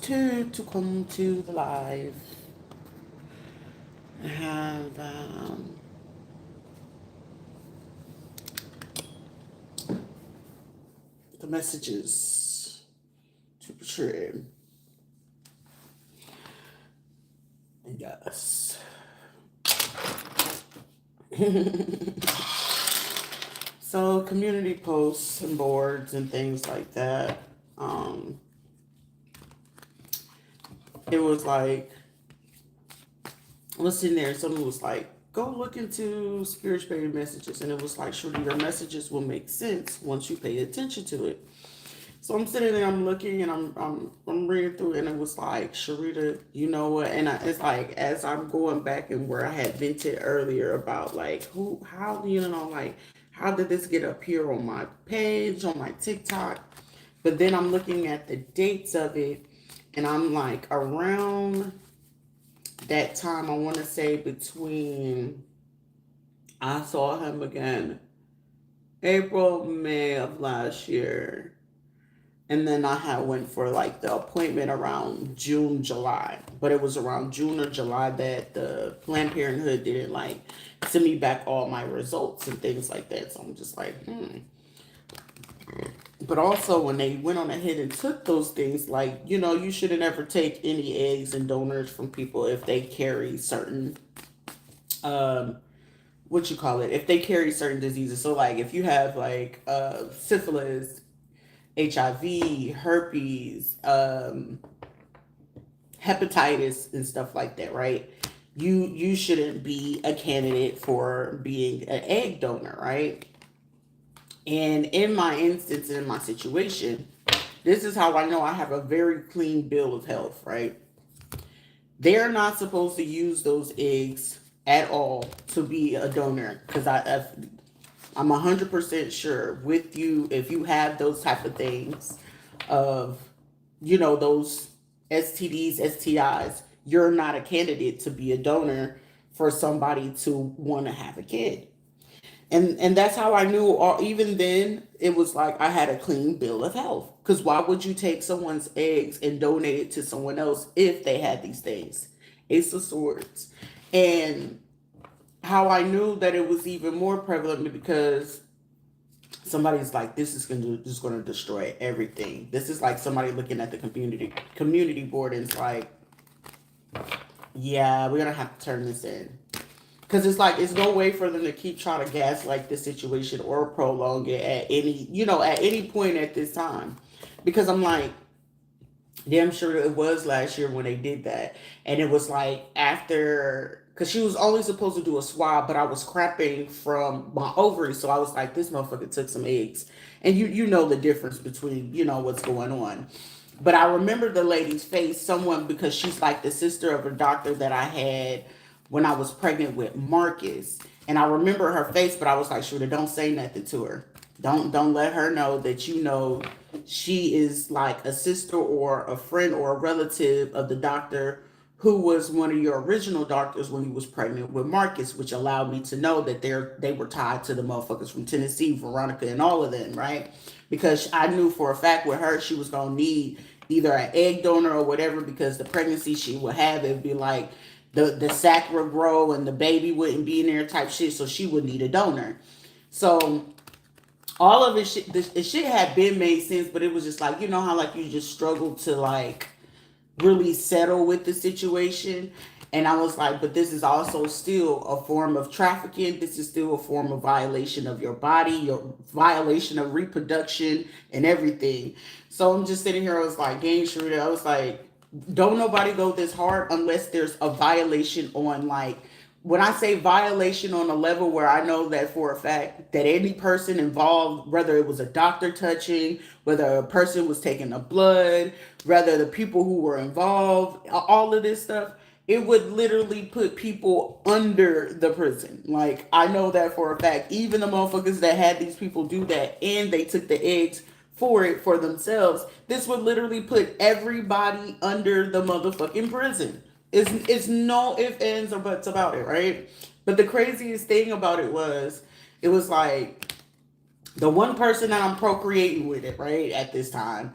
to come to the live. I have the messages to portray. Yes. So community posts and boards and things like that. Um, it was like I was sitting there and someone was like, go look into spiritual messages. And it was like, sure, your messages will make sense once you pay attention to it. So I'm sitting there, I'm looking, and I'm reading through it, and it was like, Sharita, you know what? And it's like, as I'm going back and where I had vented earlier about like how like how did this get up here on my page, on my TikTok? But then I'm looking at the dates of it, and I'm like, around that time, I want to say between I saw him again April, May of last year. And then I had went for like the appointment around June, July. But it was around June or July that the Planned Parenthood didn't like send me back all my results and things like that. So I'm just like, But also when they went on ahead and took those things, like, you shouldn't ever take any eggs and donors from people if they carry certain um what you call it, if they carry certain diseases. So like if you have like syphilis, HIV, herpes, hepatitis, and stuff like that, right? You shouldn't be a candidate for being an egg donor, right? And in my instance, in my situation, this is how I know I have a very clean bill of health, right? They're not supposed to use those eggs at all to be a donor because I'm 100% sure with you if you have those type of things of those STDs, STIs, you're not a candidate to be a donor for somebody to want to have a kid. And that's how I knew, or even then it was like I had a clean bill of health, because why would you take someone's eggs and donate it to someone else if they had these things? Ace of Swords. And how I knew that it was even more prevalent because somebody's like, this is just going to destroy everything. This is like somebody looking at the community board and it's like, yeah, we're gonna have to turn this in, because it's like it's no way for them to keep trying to gaslight the situation or prolong it at any point at this time, because I'm like, damn sure it was last year when they did that. And it was like after, because she was only supposed to do a swab, but I was crapping from my ovaries. So I was like, this motherfucker took some eggs. And you know the difference between, what's going on. But I remember the lady's face, someone, because she's like the sister of a doctor that I had when I was pregnant with Marcus. And I remember her face, but I was like, Shooter, don't say nothing to her. Don't let her know that she is like a sister or a friend or a relative of the doctor who was one of your original doctors when you was pregnant with Marcus, which allowed me to know that they were tied to the motherfuckers from Tennessee, Veronica, and all of them, right? Because I knew for a fact with her she was gonna need either an egg donor or whatever, because the pregnancy she would have, it'd be like the sac would grow and the baby wouldn't be in there type shit, so she would need a donor. So all of it shit, the shit had been made sense, but it was just like, how like you just struggle to like really settle with the situation. And I was like, but this is also still a form of trafficking. This is still a form of violation of your body, your violation of reproduction and everything. So I'm just sitting here, I was like, gang shooter. I was like, don't nobody go this hard unless there's a violation on, like, when I say violation on a level where I know that for a fact that any person involved, whether it was a doctor touching, whether a person was taking the blood, whether the people who were involved, all of this stuff, it would literally put people under the prison. Like, I know that for a fact. Even the motherfuckers that had these people do that and they took the eggs for it for themselves, this would literally put everybody under the motherfucking prison. It's no ifs, ands, or buts about it, right? But the craziest thing about it was like the one person that I'm procreating with it, right, at this time,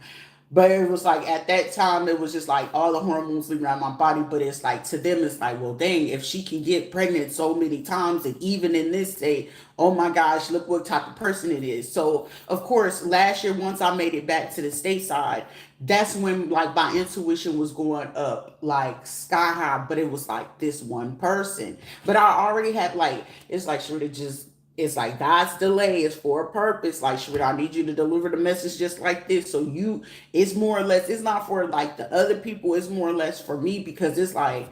But it was like at that time, it was just like all the hormones leaving out of my body. But it's like to them, it's like, well, dang, if she can get pregnant so many times, and even in this state, oh my gosh, look what type of person it is. So of course, last year once I made it back to the stateside, that's when like my intuition was going up like sky high. But it was like this one person. But I already had like it's like sure to just it's like God's delay is for a purpose. Like, Sharita, I need you to deliver the message just like this. So it's more or less, it's not for like the other people, it's more or less for me because it's like,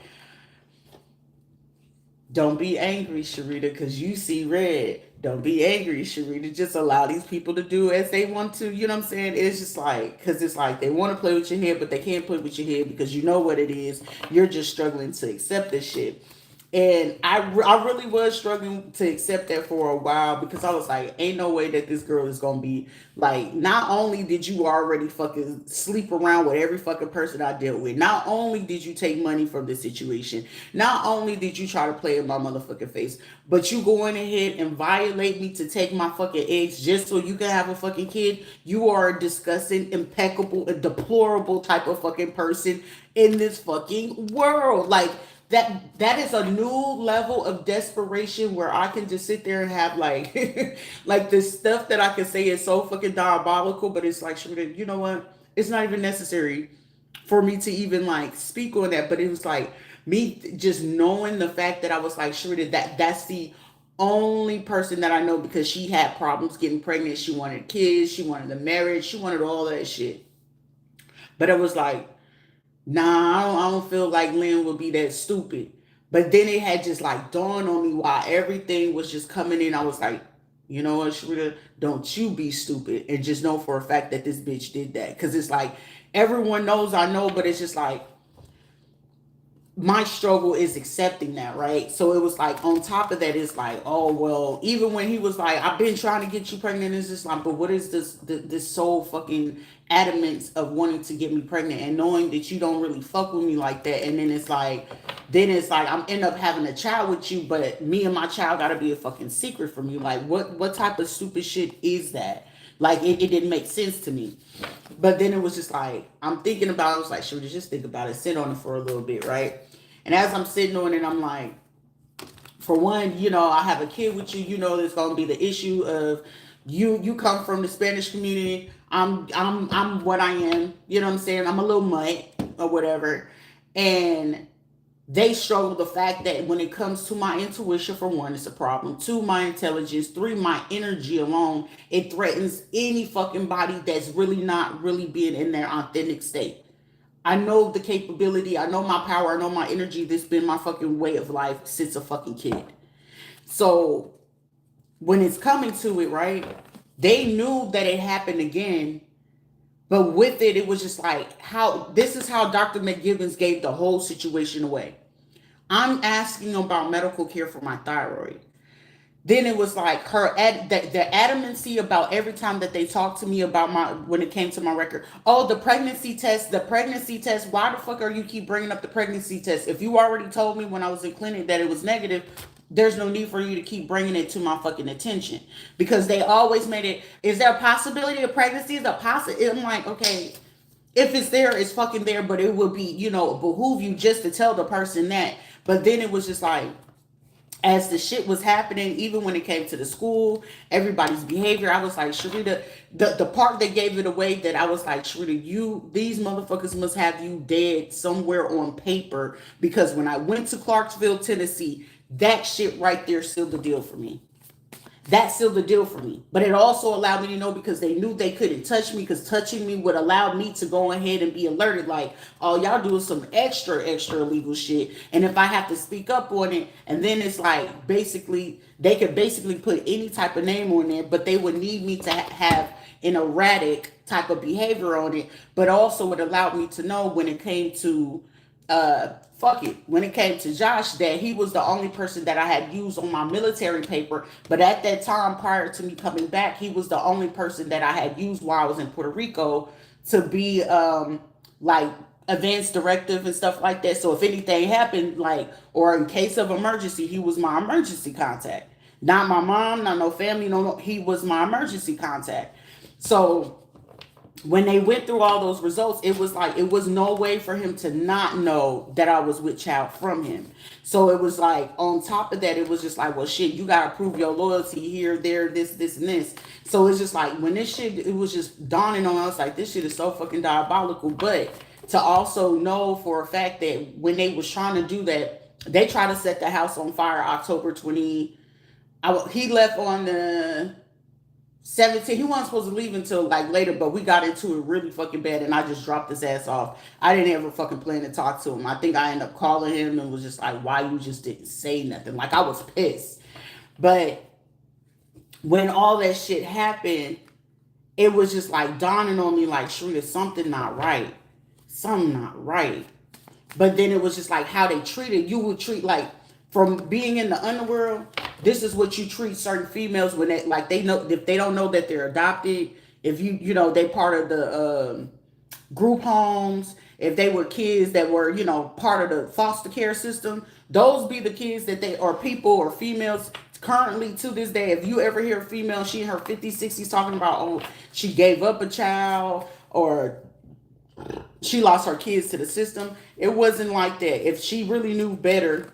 don't be angry, Sharita, because you see red. Don't be angry, Sharita. Just allow these people to do as they want to. You know what I'm saying? It's just like, because it's like they want to play with your head, but they can't play with your head because you know what it is. You're just struggling to accept this shit. And I really was struggling to accept that for a while because I was like, ain't no way that this girl is gonna be like. Not only did you already fucking sleep around with every fucking person I dealt with, not only did you take money from this situation, not only did you try to play in my motherfucking face, but you going ahead and violate me to take my fucking eggs just so you can have a fucking kid. You are a disgusting, impeccable, and deplorable type of fucking person in this fucking world. Like that is a new level of desperation where I can just sit there and have like like this stuff that I can say is so fucking diabolical, but it's like you know what? It's not even necessary for me to even like speak on that. But it was like me just knowing the fact that I was like sure that's the only person that I know because she had problems getting pregnant. She wanted kids, she wanted a marriage, she wanted all that shit. But it was like nah, I don't feel like Lynn would be that stupid. But then it had just like dawned on me while everything was just coming in. I was like, you know what, Sharita, don't you be stupid and just know for a fact that this bitch did that. Because it's like everyone knows I know, but it's just like my struggle is accepting that, right? So it was like on top of that, it's like, oh well, even when he was like, I've been trying to get you pregnant, it's just like, but what is this so fucking adamant of wanting to get me pregnant and knowing that you don't really fuck with me like that, and then it's like I'm end up having a child with you, but me and my child gotta be a fucking secret from you. Like what type of stupid shit is that? Like it didn't make sense to me. But then it was just like I'm thinking about it, I was like, should we just think about it, sit on it for a little bit, right? And as I'm sitting on it, I'm like, for one, you know, I have a kid with you, you know there's gonna be the issue of you come from the Spanish community. I'm what I am, you know what I'm saying? I'm a little mutt or whatever. And they struggle the fact that when it comes to my intuition, for one, it's a problem. Two, my intelligence. Three, my energy alone. It threatens any fucking body that's really not really being in their authentic state. I know the capability. I know my power. I know my energy. This has been my fucking way of life since a fucking kid. So when it's coming to it, right? They knew that it happened again, but with it, it was just like how this is how Dr. McGivens gave the whole situation away. I'm asking about medical care for my thyroid. Then it was like the adamancy about every time that they talked to me about my when it came to my record. Oh, the pregnancy test. Why the fuck are you keep bringing up the pregnancy test? If you already told me when I was in clinic that it was negative, there's no need for you to keep bringing it to my fucking attention because they always made it. Is there a possibility of pregnancy? Is a possibility? I'm like, okay, if it's there, it's fucking there, but it would be, behoove you just to tell the person that. But then it was just like, as the shit was happening, even when it came to the school, everybody's behavior, I was like, Sharita, the part that gave it away that I was like, Sharita, these motherfuckers must have you dead somewhere on paper because when I went to Clarksville, Tennessee, that shit right there sealed the deal for me. That sealed the deal for me. But it also allowed me to know because they knew they couldn't touch me because touching me would allow me to go ahead and be alerted like, oh, y'all doing some extra illegal shit. And if I have to speak up on it, and then it's like basically they could basically put any type of name on there, but they would need me to have an erratic type of behavior on it. But also it allowed me to know when it came to when it came to Josh, that he was the only person that I had used on my military paper. But at that time, prior to me coming back, he was the only person that I had used while I was in Puerto Rico to be like advanced directive and stuff like that. So if anything happened, like, or in case of emergency, he was my emergency contact. Not my mom, not no family, no, he was my emergency contact. So when they went through all those results, it was like it was no way for him to not know that I was with child from him. So it was like on top of that, it was just like, well, shit, you gotta prove your loyalty here, there, this, and this. So it's just like when this shit, it was just dawning on us like this shit is so fucking diabolical. But to also know for a fact that when they was trying to do that, they tried to set the house on fire October 20. He left on the 17. He wasn't supposed to leave until like later, but we got into it really fucking bad and I just dropped his ass off. I didn't ever fucking plan to talk to him. I think I ended up calling him and was just like, why you just didn't say nothing? Like I was pissed. But when all that shit happened, it was just like dawning on me like, Shrita, something not right. Something not right. But then it was just like how they treated you would treat like from being in the underworld. This is what you treat certain females when they like they know if they don't know that they're adopted. If you know they part of the group homes. If they were kids that were part of the foster care system, those be the kids that they or people or females currently to this day. If you ever hear a female, she in her 50s, 60s talking about she gave up a child or she lost her kids to the system. It wasn't like that. If she really knew better,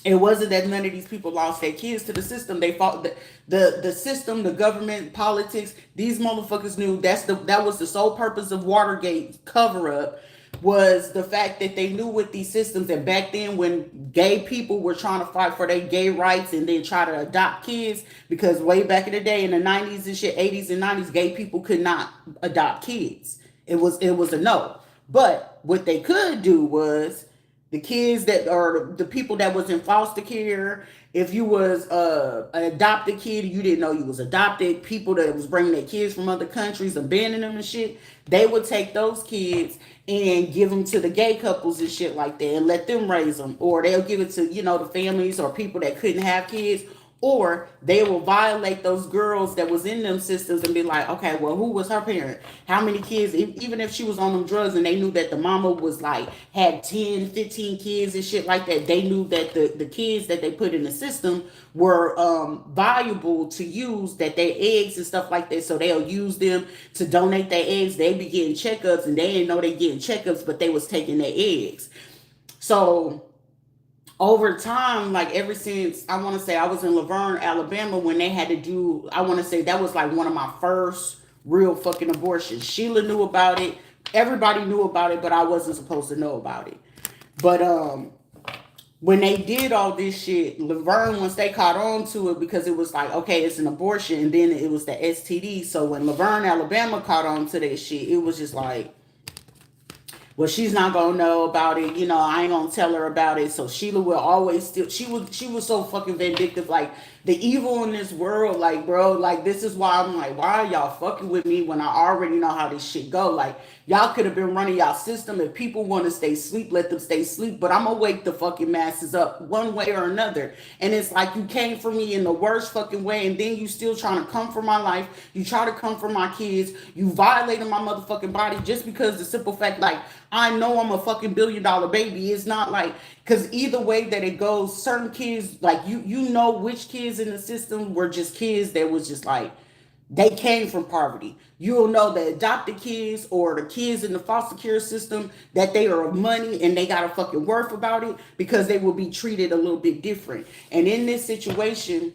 it wasn't that none of these people lost their kids to the system. They fought the system, the government, politics. These motherfuckers knew that was the sole purpose of Watergate cover up was the fact that they knew with these systems. And back then when gay people were trying to fight for their gay rights and then try to adopt kids, because way back in the day in the 90s and shit, 80s and 90s, gay people could not adopt kids. It was a no. But what they could do was the kids that are the people that was in foster care. If you was an adopted kid, you didn't know you was adopted. People that was bringing their kids from other countries, abandoning them and shit. They would take those kids and give them to the gay couples and shit like that, and let them raise them, or they'll give it to the families or people that couldn't have kids. Or they will violate those girls that was in them systems and be like, okay, well, who was her parent? How many kids? Even if she was on them drugs and they knew that the mama was like, had 10, 15 kids and shit like that, they knew that the kids that they put in the system were valuable to use, that their eggs and stuff like that. So they'll use them to donate their eggs. They be getting checkups and they didn't know they getting checkups, but they was taking their eggs. So over time, like ever since I want to say I was in Laverne, Alabama, when they had to do, I want to say that was like one of my first real fucking abortions. Sheila knew about it. Everybody knew about it, but I wasn't supposed to know about it. But when they did all this shit, Laverne, once they caught on to it, because it was like, okay, it's an abortion, and then it was the STD. So when Laverne, Alabama caught on to that shit, it was just like, well, she's not gonna know about it. I ain't gonna tell her about it. So Sheila will always still. She was so fucking vindictive. Like the evil in this world. Like bro. Like this is why I'm like, why are y'all fucking with me when I already know how this shit go? Like y'all could have been running y'all system. If people want to stay asleep, let them stay asleep. But I'm gonna wake the fucking masses up one way or another. And it's like you came for me in the worst fucking way, and then you still trying to come for my life. You try to come for my kids. You violated my motherfucking body just because the simple fact, like. I know I'm a fucking $1 billion baby. It's not like, because either way that it goes, certain kids, like you know which kids in the system were just kids that was just like, they came from poverty. You'll know the adopted kids or the kids in the foster care system that they are of money and they got a fucking worth about it because they will be treated a little bit different. And in this situation,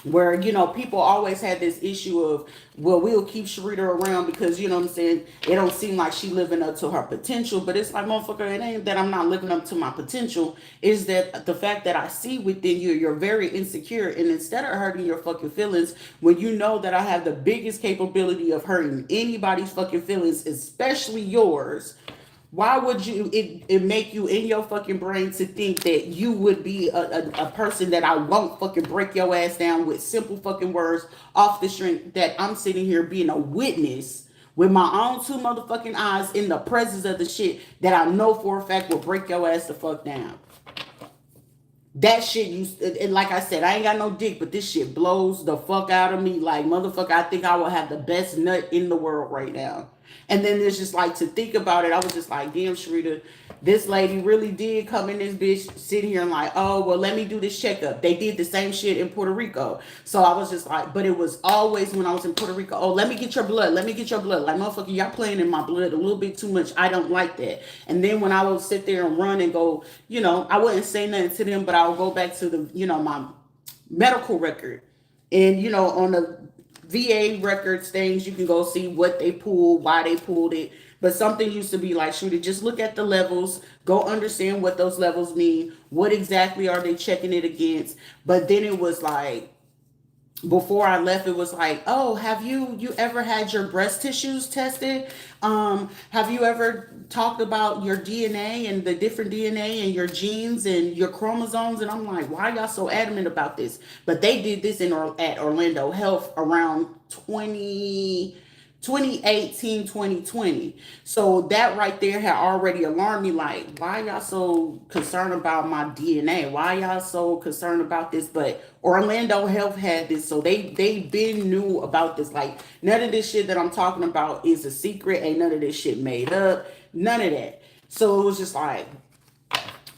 where people always had this issue of, well, we'll keep Sharita around because what I'm saying, it don't seem like she living up to her potential. But it's like, motherfucker, it ain't that I'm not living up to my potential. Is that the fact that I see within you, you're very insecure, and instead of hurting your fucking feelings, when you know that I have the biggest capability of hurting anybody's fucking feelings, especially yours, why would it make you in your fucking brain to think that you would be a person that I won't fucking break your ass down with simple fucking words off the string, that I'm sitting here being a witness with my own two motherfucking eyes in the presence of the shit that I know for a fact will break your ass the fuck down. That shit, and like I said, I ain't got no dick, but this shit blows the fuck out of me. Like, motherfucker, I think I will have the best nut in the world right now. And then there's just like, to think about it, I was just like, damn, Sharita, this lady really did come in this bitch sitting here and like, oh, well, let me do this checkup. They did the same shit in Puerto Rico. So I was just like, but it was always when I was in Puerto Rico, oh, let me get your blood. Let me get your blood. Like, motherfucker, y'all playing in my blood a little bit too much. I don't like that. And then when I would sit there and run and go, I wouldn't say nothing to them, but I would go back to my medical record. And, on the VA records things, you can go see what they pulled, why they pulled it. But something used to be like, Shooter, just look at the levels, go understand what those levels mean, what exactly are they checking it against. But then it was like, before I left, it was like, oh, have you ever had your breast tissues tested? Have you ever talked about your DNA and the different DNA and your genes and your chromosomes? And I'm like, why are y'all so adamant about this? But they did this at Orlando Health around 2018, 2020. So that right there had already alarmed me, like, why y'all so concerned about my DNA? Why y'all so concerned about this? But Orlando Health had this, so they been knew about this. Like, none of this shit that I'm talking about is a secret. Ain't none of this shit made up. None of that. So it was just like,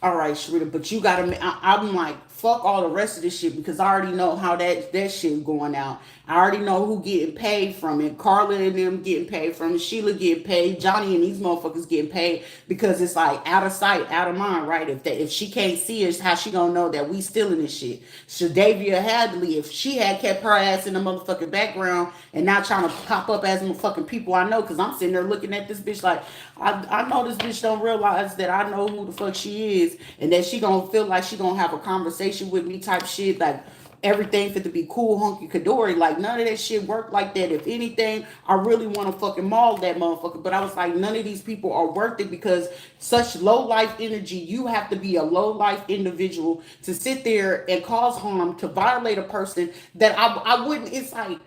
all right, Sharita, but you gotta. I'm like, fuck all the rest of this shit, because I already know how that shit going out. I already know who getting paid from it. Carla and them getting paid from it. Sheila getting paid. Johnny and these motherfuckers getting paid, because it's like out of sight, out of mind, right? If she can't see us, how she gonna know that we still in this shit? Shadavia Hadley, if she had kept her ass in the motherfucking background and not trying to pop up as motherfucking people I know, because I'm sitting there looking at this bitch like, I know this bitch don't realize that I know who the fuck she is, and that she gonna feel like she gonna have a conversation with me type shit, like everything fit to be cool, hunky kadori. Like, none of that shit work like that. If anything, I really want to fucking maul that motherfucker. But I was like, none of these people are worth it, because such low life energy, you have to be a low life individual to sit there and cause harm, to violate a person that I wouldn't. It's like,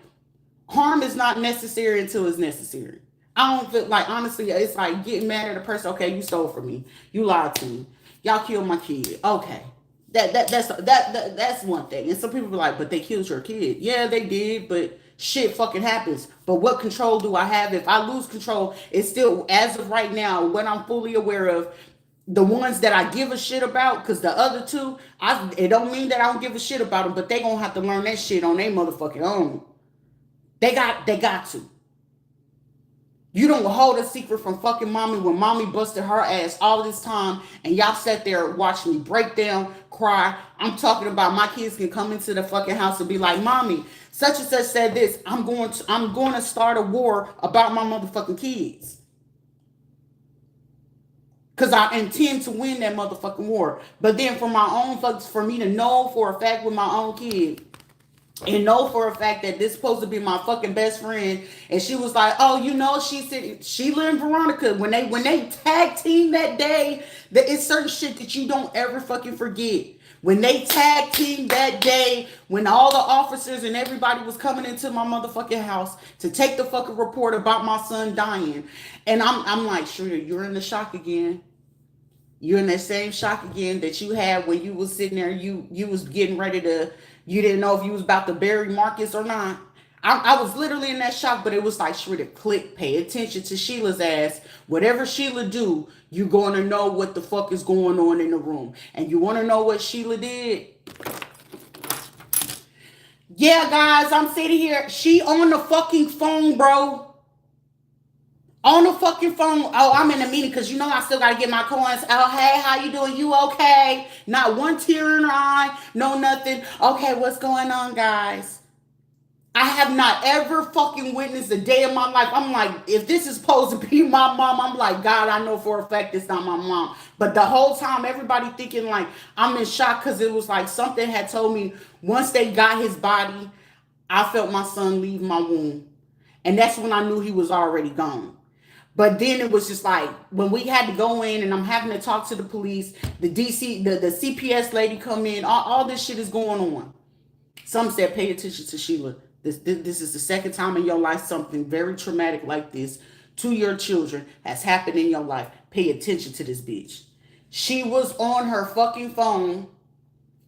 harm is not necessary until it's necessary. I don't feel like, honestly, it's like getting mad at a person. Okay, you stole from me. You lied to me. Y'all killed my kid. Okay. That's one thing. And some people be like, but they killed your kid. Yeah, they did, but shit fucking happens. But what control do I have? If I lose control, it's still, as of right now, what I'm fully aware of, the ones that I give a shit about, because the other two, it don't mean that I don't give a shit about them, but they gonna have to learn that shit on their motherfucking own. They got to. You don't hold a secret from fucking mommy when mommy busted her ass all this time, and y'all sat there watching me break down, cry. I'm talking about my kids can come into the fucking house and be like, mommy, such and such said this. I'm going to start a war about my motherfucking kids. Because I intend to win that motherfucking war. But then for my own fucks, for me to know for a fact with my own kid, and know for a fact that this is supposed to be my fucking best friend, and she was like, oh, she said, Sheila and Veronica, when they tag team that day, that it's certain shit that you don't ever fucking forget. When they tag team that day, when all the officers and everybody was coming into my motherfucking house to take the fucking report about my son dying, and I'm like, sure, you're in the shock again. You're in that same shock again that you had when you was sitting there, you was getting ready to, you didn't know if you was about to bury Marcus or not. I was literally in that shock, but it was like, Shrita, click, pay attention to Sheila's ass. Whatever Sheila do, you're going to know what the fuck is going on in the room. And you want to know what Sheila did? Yeah, guys, I'm sitting here. She on the fucking phone, bro. On the fucking phone. Oh, I'm in a meeting because I still got to get my coins. Oh, hey, how you doing? You okay? Not one tear in her eye. No, nothing. Okay, what's going on, guys? I have not ever fucking witnessed a day of my life. I'm like, if this is supposed to be my mom, I'm like, God, I know for a fact it's not my mom. But the whole time, everybody thinking like I'm in shock, because it was like something had told me once they got his body, I felt my son leave my womb. And that's when I knew he was already gone. But then it was just like, when we had to go in and I'm having to talk to the police, the DC, the CPS lady come in, all this shit is going on. Some said, pay attention to Sheila. This is the second time in your life something very traumatic like this to your children has happened in your life. Pay attention to this bitch. She was on her fucking phone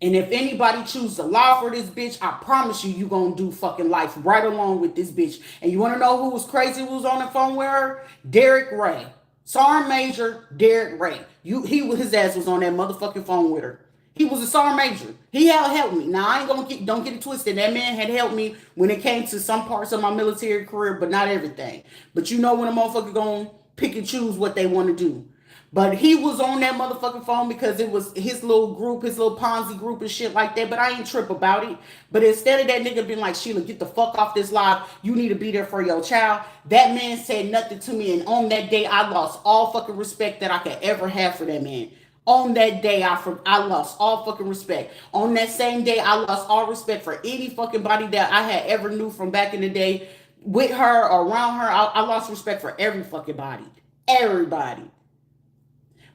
And if anybody choose to lie for this bitch, I promise you, you gonna do fucking life right along with this bitch. And you wanna know who was crazy who was on the phone with her? Derek Ray. Sergeant Major Derek Ray. His ass was on that motherfucking phone with her. He was a sergeant major. He helped me. Now I ain't gonna don't get it twisted. That man had helped me when it came to some parts of my military career, but not everything. But you know when a motherfucker gonna pick and choose what they want to do. But he was on that motherfucking phone because it was his little group, his little Ponzi group and shit like that. But I ain't trip about it. But instead of that nigga being like, Sheila, get the fuck off this live. You need to be there for your child. That man said nothing to me. And on that day, I lost all fucking respect that I could ever have for that man. On that day, I lost all fucking respect. On that same day, I lost all respect for any fucking body that I had ever knew from back in the day with her or around her. I lost respect for every fucking body. Everybody.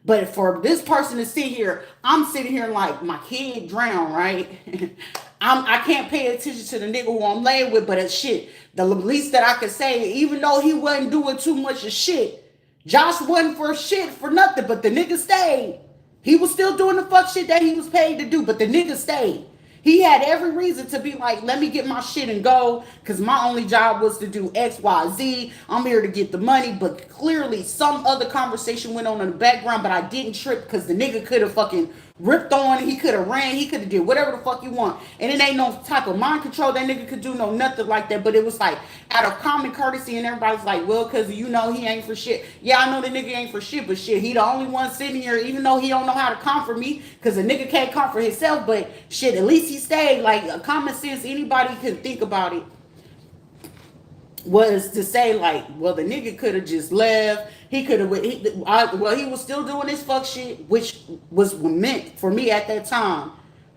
But for this person to sit here, I'm sitting here like my kid drowned, right? I can't pay attention to the nigga who I'm laying with, but it's shit. The least that I could say, even though he wasn't doing too much of shit, Josh wasn't for shit for nothing, but the nigga stayed. He was still doing the fuck shit that he was paid to do, but the nigga stayed. He had every reason to be like, let me get my shit and go, because my only job was to do X, Y, Z. I'm here to get the money, but clearly some other conversation went on in the background, but I didn't trip because the nigga could have fucking ripped on, he could have ran, he could have did whatever the fuck you want. And it ain't no type of mind control that nigga could do, no nothing like that, but it was like out of common courtesy, and everybody's like, well, because you know he ain't for shit. Yeah, I know the nigga ain't for shit, but shit, he the only one sitting here, even though he don't know how to comfort me, because a nigga can't comfort himself, but shit, at least he stayed. Like, a common sense, anybody could think about it, was to say like, well, the nigga could have just left. He could have. He was still doing this fuck shit, which was meant for me at that time.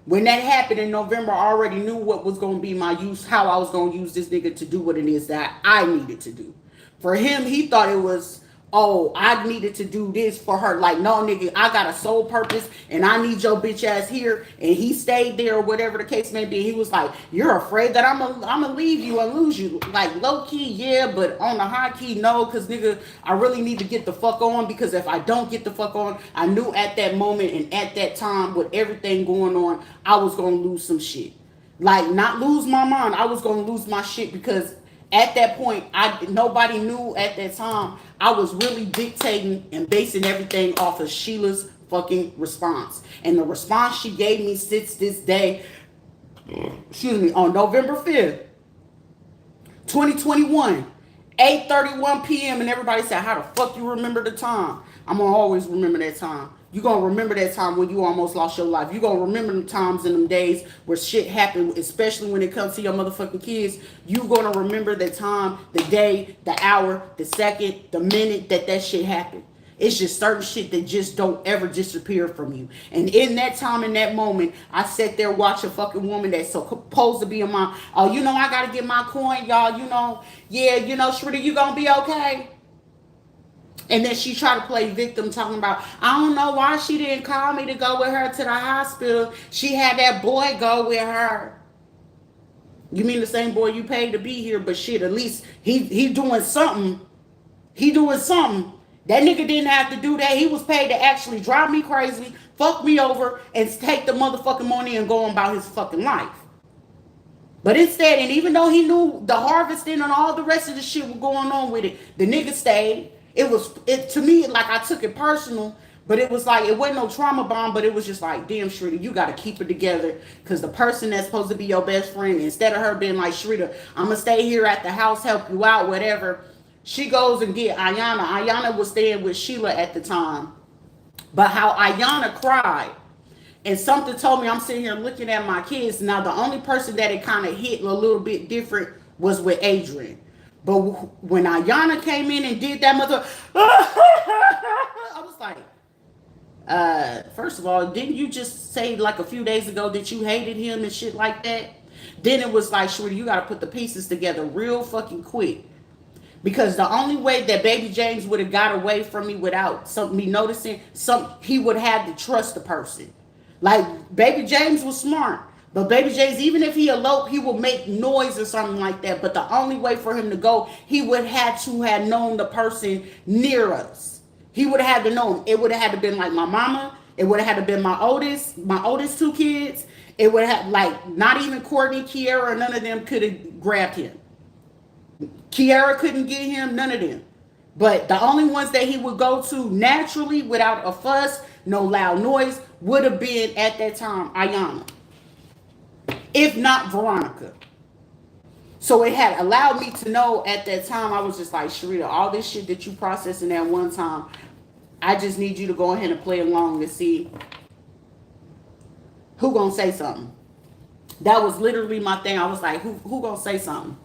When that happened in November, I already knew what was going to be my use, how I was going to use this nigga to do what it is that I needed to do. For him, he thought it was, oh, I needed to do this for her. Like, no, nigga, I got a sole purpose and I need your bitch ass here. And he stayed there or whatever the case may be. He was like, you're afraid that I'm gonna leave you and lose you. Like, low key, yeah, but on the high key, no, because nigga, I really need to get the fuck on, because if I don't get the fuck on, I knew at that moment and at that time with everything going on, I was gonna lose some shit. Like, not lose my mind, I was gonna lose my shit, because at that point, nobody knew at that time. I was really dictating and basing everything off of Sheila's fucking response. And the response she gave me since this day, excuse me, on November 5th, 2021, 8:31 p.m. And everybody said, how the fuck you remember the time? I'm going to always remember that time. You going to remember that time when you almost lost your life. You going to remember the times and them days where shit happened, especially when it comes to your motherfucking kids. You going to remember the time, the day, the hour, the second, the minute that shit happened. It's just certain shit that just don't ever disappear from you. And in that time, in that moment, I sat there watching a fucking woman that's supposed to be a mom. Oh, you know, I got to get my coin, y'all. You know, yeah, you know, Shrita, you going to be okay? And then she tried to play victim, talking about, I don't know why she didn't call me to go with her to the hospital. She had that boy go with her. You mean the same boy you paid to be here? But shit, at least he doing something. He doing something. That nigga didn't have to do that. He was paid to actually drive me crazy, fuck me over, and take the motherfucking money and go on about his fucking life. But instead, and even though he knew the harvesting and all the rest of the shit was going on with it, the nigga stayed. It to me, like, I took it personal, but it was like, it wasn't no trauma bomb, but it was just like, damn, Shrita, you got to keep it together, because the person that's supposed to be your best friend, instead of her being like, Shrita, I'm going to stay here at the house, help you out, whatever, she goes and get Ayana. Ayana was staying with Sheila at the time. But how Ayana cried, and something told me, I'm sitting here looking at my kids. Now, the only person that it kind of hit a little bit different was with Adrian. But when Ayana came in and did that mother, I was like, first of all, didn't you just say like a few days ago that you hated him and shit like that? Then it was like, Shorty, you got to put the pieces together real fucking quick. Because the only way that Baby James would have got away from me without me noticing, he would have to trust the person. Like, Baby James was smart. But Baby James, even if he eloped, he would make noise or something like that. But the only way for him to go, he would have to have known the person near us. He would have had to know him. It would have had to been like my mama, It would have had to been my oldest two kids. It would have like not even Courtney, Kiara, none of them could have grabbed him. Kiara couldn't get him, none of them. But the only ones that he would go to naturally without a fuss, no loud noise, would have been at that time Ayana, if not Veronica. So it had allowed me to know at that time, I was just like, Sharita, all this shit that you processing at one time, I just need you to go ahead and play along and see who gonna say something. That was literally my thing. I was like, who gonna say something?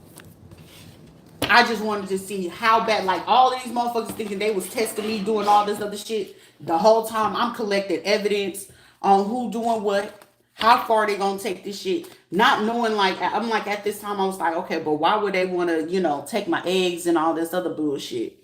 I just wanted to see how bad, like all of these motherfuckers thinking they was testing me, doing all this other shit. The whole time I'm collecting evidence on who doing what, how far they gonna take this shit. Not knowing, like, I'm like, at this time I was like, okay, but why would they wanna, take my eggs and all this other bullshit?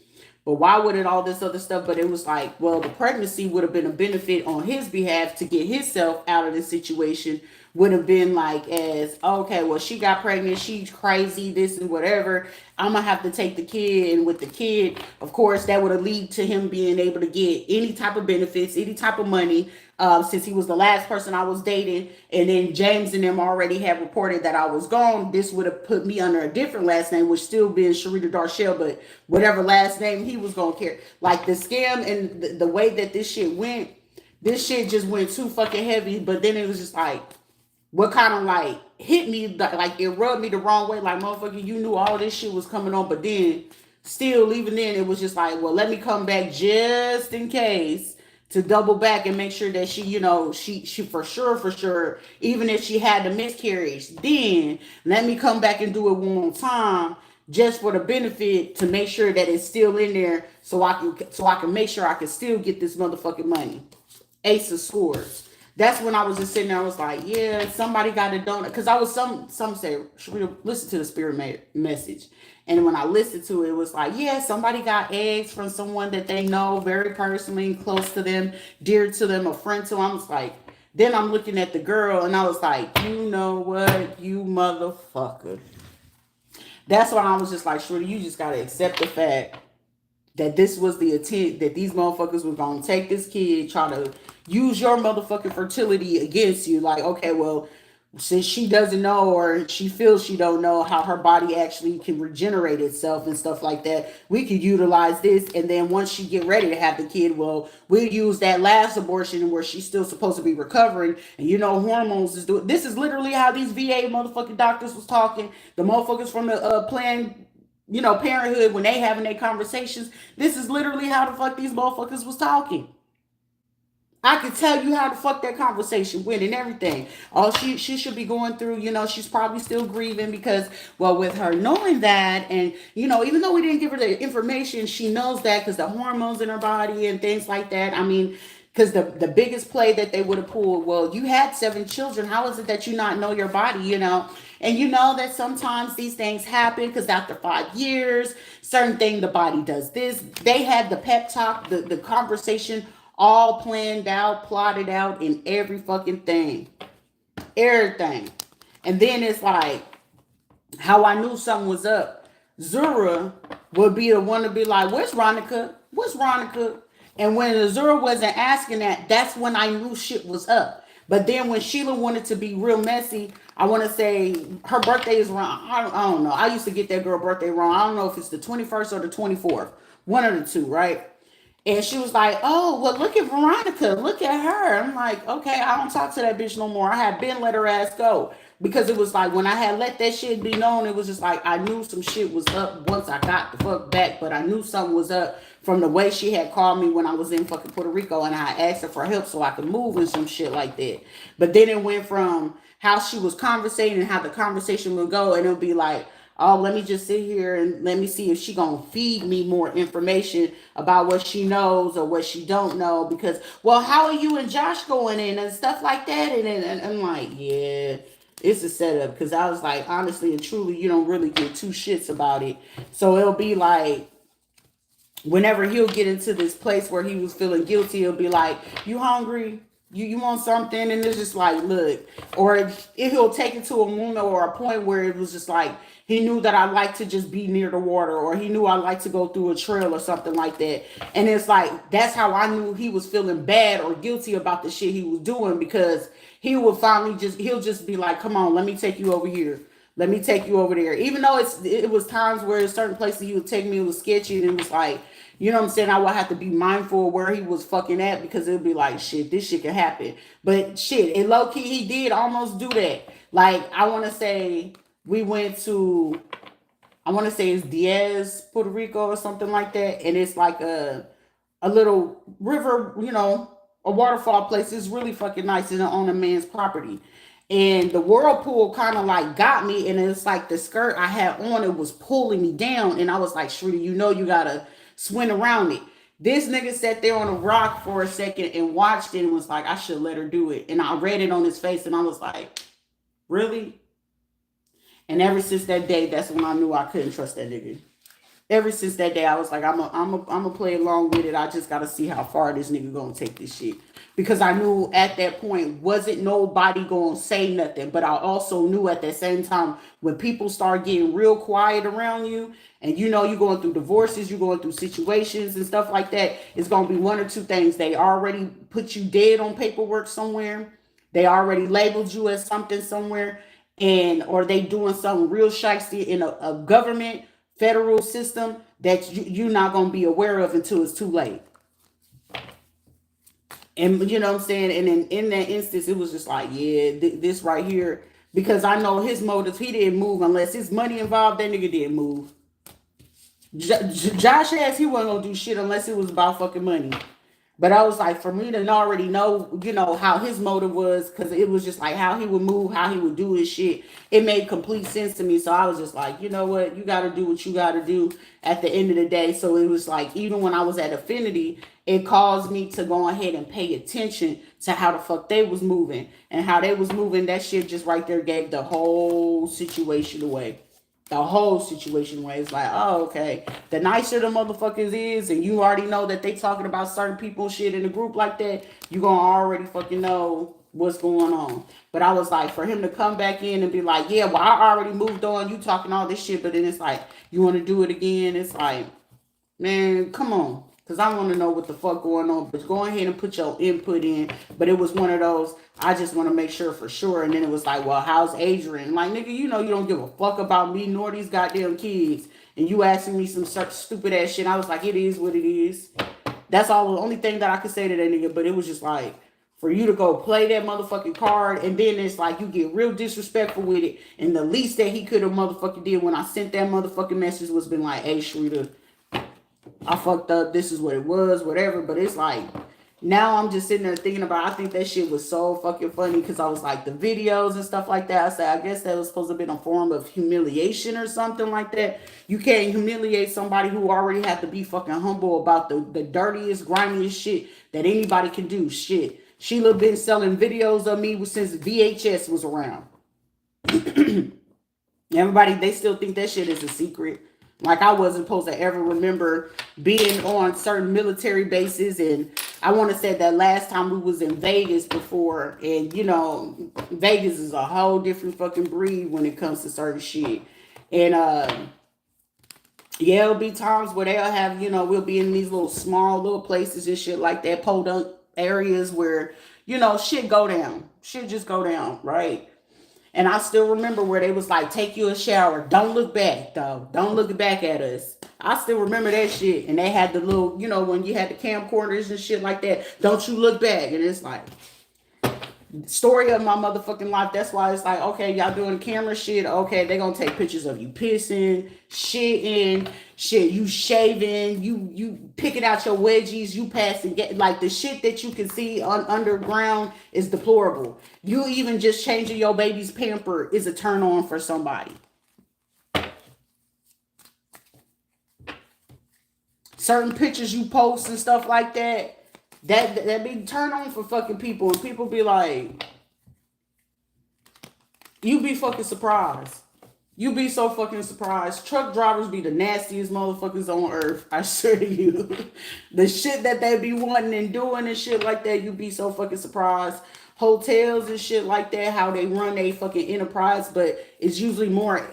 But why would it all this other stuff? But it was like, well, the pregnancy would have been a benefit on his behalf to get himself out of this situation. Would have been like, as okay, well, she got pregnant, she's crazy, this and whatever. I'm gonna have to take the kid, and with the kid, of course, that would have lead to him being able to get any type of benefits, any type of money. Since he was the last person I was dating, and then James and them already had reported that I was gone, this would have put me under a different last name, which still been Sharita Darshell, but whatever last name he was gonna carry. Like the scam and the way that this shit went, this shit just went too fucking heavy. But then it was just like, what kind of like hit me, like it rubbed me the wrong way. Like, motherfucker, you knew all this shit was coming on, but then still, even then, it was just like, well, let me come back just in case to double back and make sure that she, she for sure, even if she had the miscarriage, then let me come back and do it one more time just for the benefit to make sure that it's still in there so I can make sure I can still get this motherfucking money. Ace of Swords. That's when I was just sitting there. I was like, yeah, somebody got a donut. Because I was some say, should we listen to the spirit message? And when I listened to it, it was like, yeah, somebody got eggs from someone that they know very personally, close to them, dear to them, a friend to them. I was like, then I'm looking at the girl and I was like, you know what, you motherfucker. That's why I was just like, Shorty, you just gotta accept the fact that this was the attempt, that these motherfuckers were gonna take this kid, try to use your motherfucking fertility against you. Like, okay, well, since she doesn't know, or she feels she don't know how her body actually can regenerate itself and stuff like that, we could utilize this, and then once she get ready to have the kid, well, we'll use that last abortion where she's still supposed to be recovering, and hormones is doing. This is literally how these VA motherfucking doctors was talking. The motherfuckers from the Planned Parenthood, when they having their conversations, this is literally how the fuck these motherfuckers was talking. I could tell you how the fuck that conversation went and everything. All she should be going through, she's probably still grieving because, well, with her knowing that, and even though we didn't give her the information, she knows that because the hormones in her body and things like that. I mean, because the biggest play that they would have pulled, well, you had 7 children. How is it that you not know your body, And you know that sometimes these things happen because after 5 years, certain thing, the body does this. They had the pep talk, the conversation all planned out, plotted out, in every fucking thing. Everything. And then it's like, how I knew something was up. Zura would be the one to be like, where's Ronica? Where's Ronica? And when Azura wasn't asking that, that's when I knew shit was up. But then when Sheila wanted to be real messy, I want to say her birthday is wrong. I don't know. I used to get that girl birthday wrong. I don't know if it's the 21st or the 24th. One of the two, right? And she was like, oh, well, look at Veronica. Look at her. I'm like, okay, I don't talk to that bitch no more. I had been let her ass go. Because it was like, when I had let that shit be known, it was just like, I knew some shit was up once I got the fuck back. But I knew something was up from the way she had called me when I was in fucking Puerto Rico. And I asked her for help so I could move and some shit like that. But then it went from how she was conversating and how the conversation would go. And it would be like, oh, let me just sit here and let me see if she gonna feed me more information about what she knows or what she don't know. Because, well, how are you and Josh going in and stuff like that? And I'm like, yeah, it's a setup. Because I was like, honestly and truly, you don't really give two shits about it. So it'll be like, whenever he'll get into this place where he was feeling guilty, he'll be like, you hungry? You want something, and it's just like, look, or if he'll take it to a moment or a point where it was just like he knew that I like to just be near the water, or he knew I like to go through a trail or something like that. And it's like that's how I knew he was feeling bad or guilty about the shit he was doing, because he would finally he'll just be like, come on, let me take you over here. Let me take you over there. Even though it was times where in certain places he would take me, it was sketchy, and it was like, you know what I'm saying? I would have to be mindful of where he was fucking at, because it would be like, shit, this shit can happen. But shit, and low key, he did almost do that. Like, I want to say we went to, I want to say it's Diaz, Puerto Rico or something like that. And it's like a little river, a waterfall place. It's really fucking nice. It's on a man's property. And the whirlpool kind of like got me, and it's like the skirt I had on, it was pulling me down, and I was like, Shrita, you gotta swim around it. This nigga sat there on a rock for a second and watched it and was like, I should let her do it. And I read it on his face, and I was like, really? And ever since that day, that's when I knew I couldn't trust that nigga. Ever since that day, I was like, I'm a play along with it. I just gotta see how far this nigga gonna take this shit, because I knew at that point wasn't nobody gonna say nothing. But I also knew at that same time, when people start getting real quiet around you, and you're going through divorces, you're going through situations and stuff like that, it's gonna be one or two things. They already put you dead on paperwork somewhere. They already labeled you as something somewhere, and or they doing something real shiesty in a government federal system that you're not going to be aware of until it's too late. And you know what I'm saying? And in that instance, it was just like, yeah, this right here, because I know his motives. He didn't move unless his money involved. That nigga didn't move. Josh asked he wasn't going to do shit unless it was about fucking money. But I was like, for me to already know, how his motive was, because it was just like how he would move, how he would do his shit. It made complete sense to me. So I was just like, you know what? You got to do what you got to do at the end of the day. So it was like, even when I was at Affinity, it caused me to go ahead and pay attention to how the fuck they was moving. And how they was moving, that shit just right there gave the whole situation away. The whole situation where it's like, oh, okay, the nicer the motherfuckers is, and you already know that they talking about certain people shit in a group like that, you gonna already fucking know what's going on. But I was like, for him to come back in and be like, yeah, well, I already moved on, you talking all this shit, but then it's like, you want to do it again? It's like, man, come on. Because I want to know what the fuck going on. But go ahead and put your input in. But it was one of those, I just want to make sure for sure. And then it was like, well, how's Adrian? Like, nigga, you don't give a fuck about me nor these goddamn kids. And you asking me some stupid ass shit. I was like, it is what it is. That's all the only thing that I could say to that nigga. But it was just like, for you to go play that motherfucking card, and then it's like you get real disrespectful with it. And the least that he could have motherfucking did when I sent that motherfucking message was been like, hey, Shrita, I fucked up. This is what it was, whatever. But it's like, now I'm just sitting there thinking about, I think that shit was so fucking funny, because I was like, the videos and stuff like that. I said, I guess that was supposed to be a form of humiliation or something like that. You can't humiliate somebody who already had to be fucking humble about the dirtiest, grimiest shit that anybody can do. Shit. Sheila been selling videos of me since VHS was around. Everybody, they still think that shit is a secret. Like, I wasn't supposed to ever remember being on certain military bases. And I want to say that last time we was in Vegas before. And, Vegas is a whole different fucking breed when it comes to certain shit. And, yeah, it'll be times where they'll have, we'll be in these small little places and shit like that, podunk areas where, shit go down. Shit just go down, right? And I still remember where they was like, take you a shower. Don't look back, though. Don't look back at us. I still remember that shit. And they had the little, when you had the camcorders and shit like that. Don't you look back. And it's like, story of my motherfucking life. That's why it's like, okay, y'all doing camera shit. Okay, they gonna take pictures of you pissing, shitting, shit, you shaving, you picking out your wedgies, you passing, like the shit that you can see on underground is deplorable. You even just changing your baby's pamper is a turn on for somebody. Certain pictures you post and stuff like that. That be turn on for fucking people, and people be like, you be fucking surprised. You be so fucking surprised. Truck drivers be the nastiest motherfuckers on earth. I swear to you. The shit that they be wanting and doing and shit like that, you be so fucking surprised. Hotels and shit like that, how they run a fucking enterprise, but it's usually more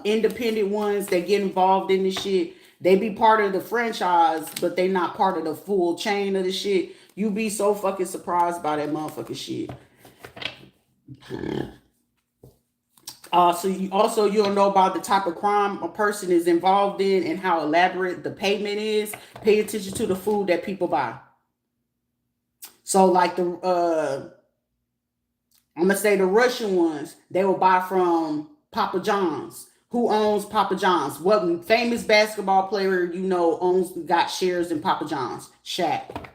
independent ones that get involved in this shit. They be part of the franchise, but they not part of the full chain of the shit. You be so fucking surprised by that motherfucking shit. So you don't know about the type of crime a person is involved in and how elaborate the payment is. Pay attention to the food that people buy. So like I'm gonna say the Russian ones, they will buy from Papa John's. Who owns Papa John's? What famous basketball player you know got shares in Papa John's? Shaq.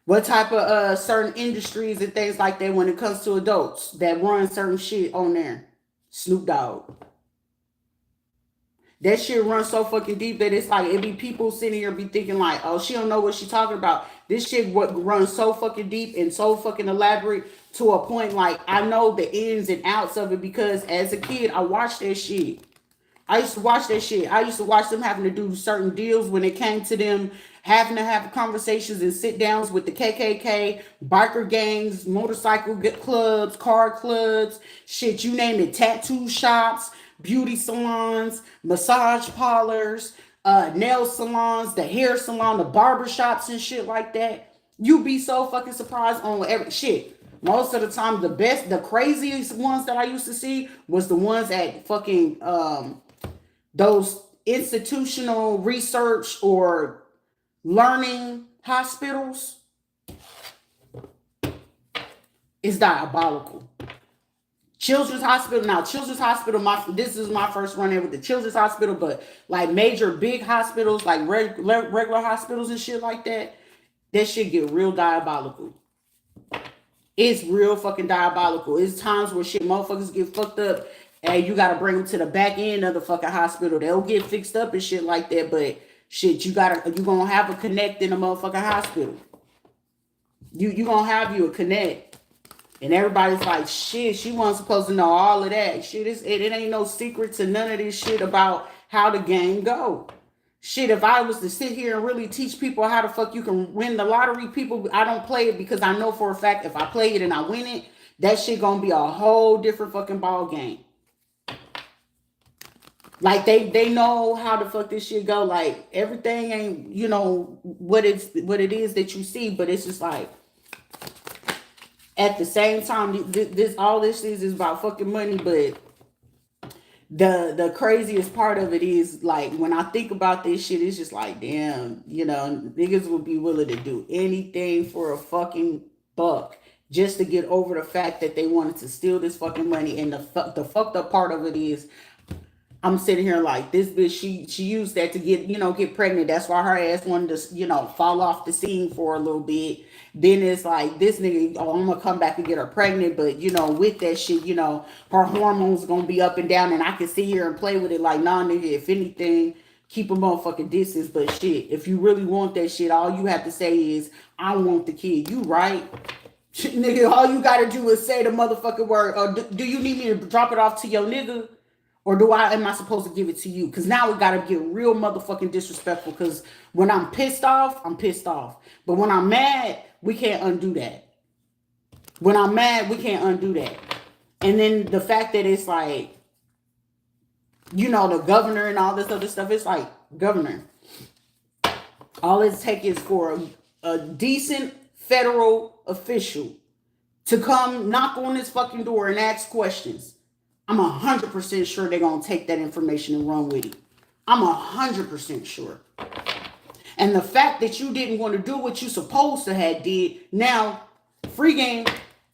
What type of certain industries and things like that when it comes to adults that run certain shit on there? Snoop Dogg. That shit runs so fucking deep that it's like it be people sitting here be thinking like, oh, she don't know what she talking about. This shit what runs so fucking deep and so fucking elaborate to a point like I know the ins and outs of it because as a kid I watched that shit. I used to watch that shit. I used to watch them having to do certain deals when it came to them having to have conversations and sit downs with the KKK, biker gangs, motorcycle clubs, car clubs, shit, you name it, tattoo shops, beauty salons, massage parlors, nail salons, the hair salon, the barber shops and shit like that. You be so fucking surprised on every shit. Most of the time, the craziest ones that I used to see was the ones at fucking those institutional research or learning hospitals. Is diabolical. Children's Hospital. Now, Children's Hospital, this is my first run in with the Children's Hospital, but like major big hospitals, like regular hospitals and shit like that shit get real diabolical. It's real fucking diabolical. It's times where shit motherfuckers get fucked up and you gotta bring them to the back end of the fucking hospital. They'll get fixed up and shit like that, but shit, you gonna have a connect in a motherfucking hospital. You gonna have you a connect. And everybody's like, shit, she wasn't supposed to know all of that. Shit, it ain't no secret to none of this shit about how the game go. Shit, if I was to sit here and really teach people how the fuck you can win the lottery, people, I don't play it because I know for a fact if I play it and I win it, that shit gonna be a whole different fucking ball game. Like they know how the fuck this shit go. Like everything ain't, what it is that you see, but it's just like at the same time, this is about fucking money, but the craziest part of it is like when I think about this shit, it's just like, damn, niggas would be willing to do anything for a fucking buck just to get over the fact that they wanted to steal this fucking money. And the fucked up part of it is I'm sitting here like this bitch, she used that to get pregnant. That's why her ass wanted to, fall off the scene for a little bit. Then it's like this nigga, oh, I'm gonna come back and get her pregnant, but with that shit, her hormones gonna be up and down, and I can sit here and play with it like, nah, nigga, if anything, keep a motherfucking distance. But shit, if you really want that shit, all you have to say is, I want the kid. You right? Nigga, all you gotta do is say the motherfucking word. Or do you need me to drop it off to your nigga? Or am I supposed to give it to you? Because now we gotta get real motherfucking disrespectful. Because when I'm pissed off, I'm pissed off. But when I'm mad, we can't undo that. When I'm mad, we can't undo that. And then the fact that it's like, the governor and all this other stuff, it's like, governor, all it takes is for a decent federal official to come knock on this fucking door and ask questions. I'm 100% sure they're going to take that information and run with it. I'm 100% sure. And the fact that you didn't want to do what you supposed to have did, now, free game,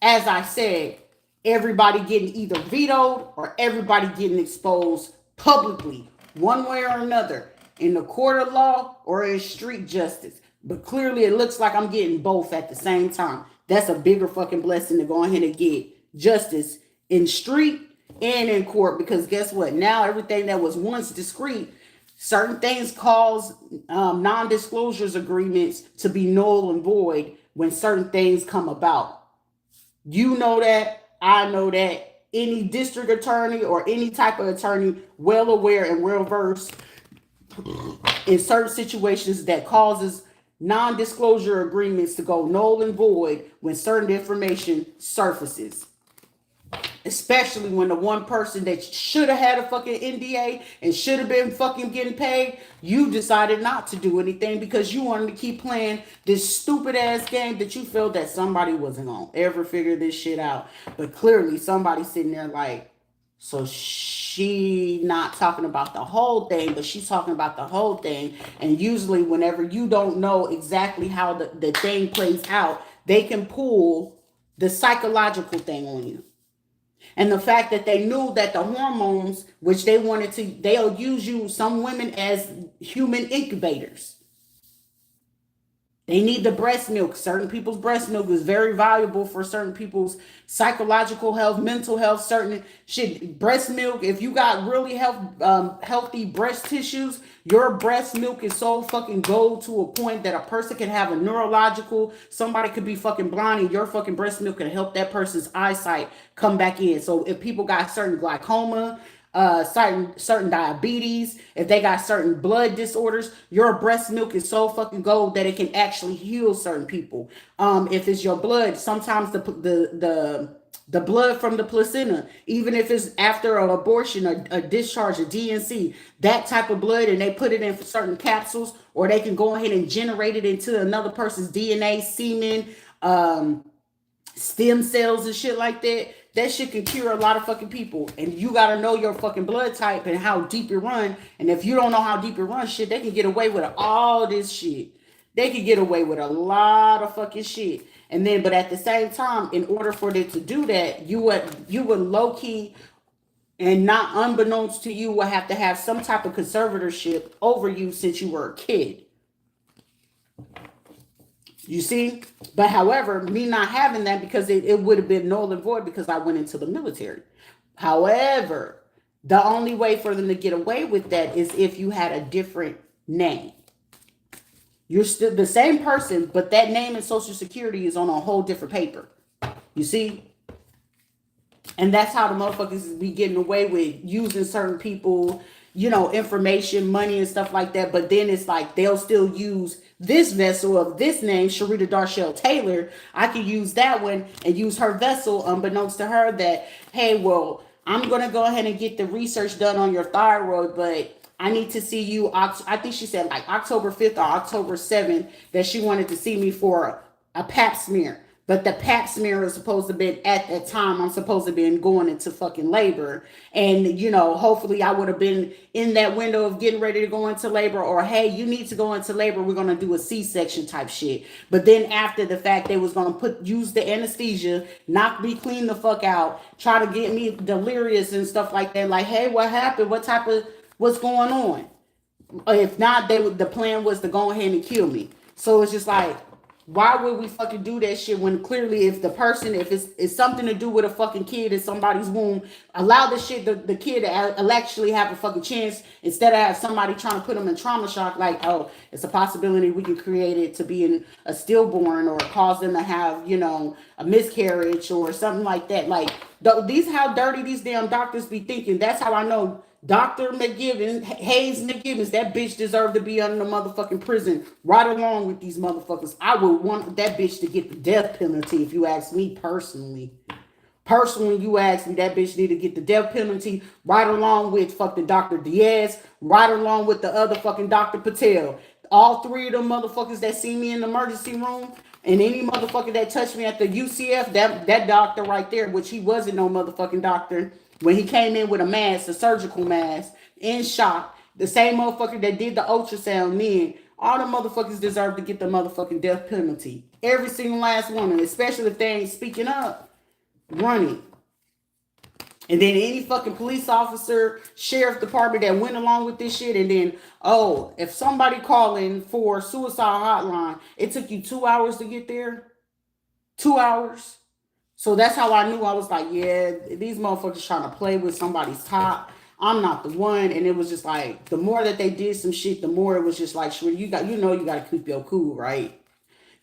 as I said, everybody getting either vetoed or everybody getting exposed publicly, one way or another, in the court of law or in street justice. But clearly it looks like I'm getting both at the same time. That's a bigger fucking blessing to go ahead and get justice in street and in court, because guess what? Now everything that was once discreet, certain things cause non-disclosures agreements to be null and void when certain things come about. You know that. I know that. Any district attorney or any type of attorney well aware and well versed in certain situations that causes non-disclosure agreements to go null and void when certain information surfaces, especially when the one person that should have had a fucking NDA and should have been fucking getting paid, you decided not to do anything because you wanted to keep playing this stupid ass game that you felt that somebody wasn't gonna ever figure this shit out. But clearly somebody's sitting there like, so she not talking about the whole thing, but she's talking about the whole thing. And usually whenever you don't know exactly how the thing plays out, they can pull the psychological thing on you. And the fact that they knew that the hormones, which they wanted to, they'll use you, some women, as human incubators. They need the breast milk. Certain people's breast milk is very valuable for certain people's psychological health, mental health, certain shit. Breast milk, if you got really healthy breast tissues, your breast milk is so fucking gold to a point that a person can have a neurological, somebody could be fucking blind and your fucking breast milk can help that person's eyesight come back in. So if people got certain glaucoma, certain diabetes, if they got certain blood disorders, your breast milk is so fucking gold that it can actually heal certain people. If it's your blood, sometimes the blood from the placenta, even if it's after an abortion, a discharge, a DNC, that type of blood, and they put it in for certain capsules, or they can go ahead and generate it into another person's DNA, semen, stem cells and shit like that. That shit can cure a lot of fucking people. And you gotta know your fucking blood type and how deep it run. And if you don't know how deep it runs, shit, they can get away with all this shit. They can get away with a lot of fucking shit. And then, but at the same time, in order for them to do that, you would low key and not unbeknownst to you will have to have some type of conservatorship over you since you were a kid. You see? But however, me not having that, because it would have been null and void because I went into the military. However, the only way for them to get away with that is if you had a different name. You're still the same person, but that name and social security is on a whole different paper. You see? And that's how the motherfuckers be getting away with using certain people, information, money and stuff like that. But then it's like they'll still use this vessel of this name, Sharita Darshell Taylor. I could use that one and use her vessel, unbeknownst to her, that, hey, well, I'm going to go ahead and get the research done on your thyroid, but I need to see you. I think she said like October 5th or October 7th that she wanted to see me for a pap smear. But the pap smear is supposed to be at that time. I'm supposed to be going into fucking labor. And, hopefully I would have been in that window of getting ready to go into labor, or, hey, you need to go into labor. We're going to do a C-section type shit. But then after the fact, they was going to use the anesthesia, knock me clean the fuck out, try to get me delirious and stuff like that. Like, hey, what happened? What's going on? If not, the plan was to go ahead and kill me. So it's just like, why would we fucking do that shit when clearly if it's something to do with a fucking kid in somebody's womb, allow the kid to actually have a fucking chance instead of have somebody trying to put them in trauma shock, like, oh, it's a possibility we can create it to be in a stillborn or cause them to have, a miscarriage or something like that. Like, how dirty these damn doctors be thinking. That's how I know Dr. Hayes McGivens, that bitch deserved to be under the motherfucking prison right along with these motherfuckers. I would want that bitch to get the death penalty if you ask me personally. Personally, you ask me, that bitch need to get the death penalty right along with fucking Dr. Diaz, right along with the other fucking Dr. Patel. All three of them motherfuckers that see me in the emergency room, and any motherfucker that touched me at the UCF, that doctor right there, which he wasn't no motherfucking doctor, when he came in with a mask, a surgical mask, in shock, the same motherfucker that did the ultrasound then, all the motherfuckers deserve to get the motherfucking death penalty. Every single last one, and especially if they ain't speaking up, running. And then any fucking police officer, sheriff department that went along with this shit, and then, oh, if somebody calling for suicide hotline, it took you 2 hours to get there? 2 hours? So that's how I knew. I was like, yeah, these motherfuckers trying to play with somebody's top. I'm not the one. And it was just like, the more that they did some shit, the more it was just like, sure, you got to keep your cool, right?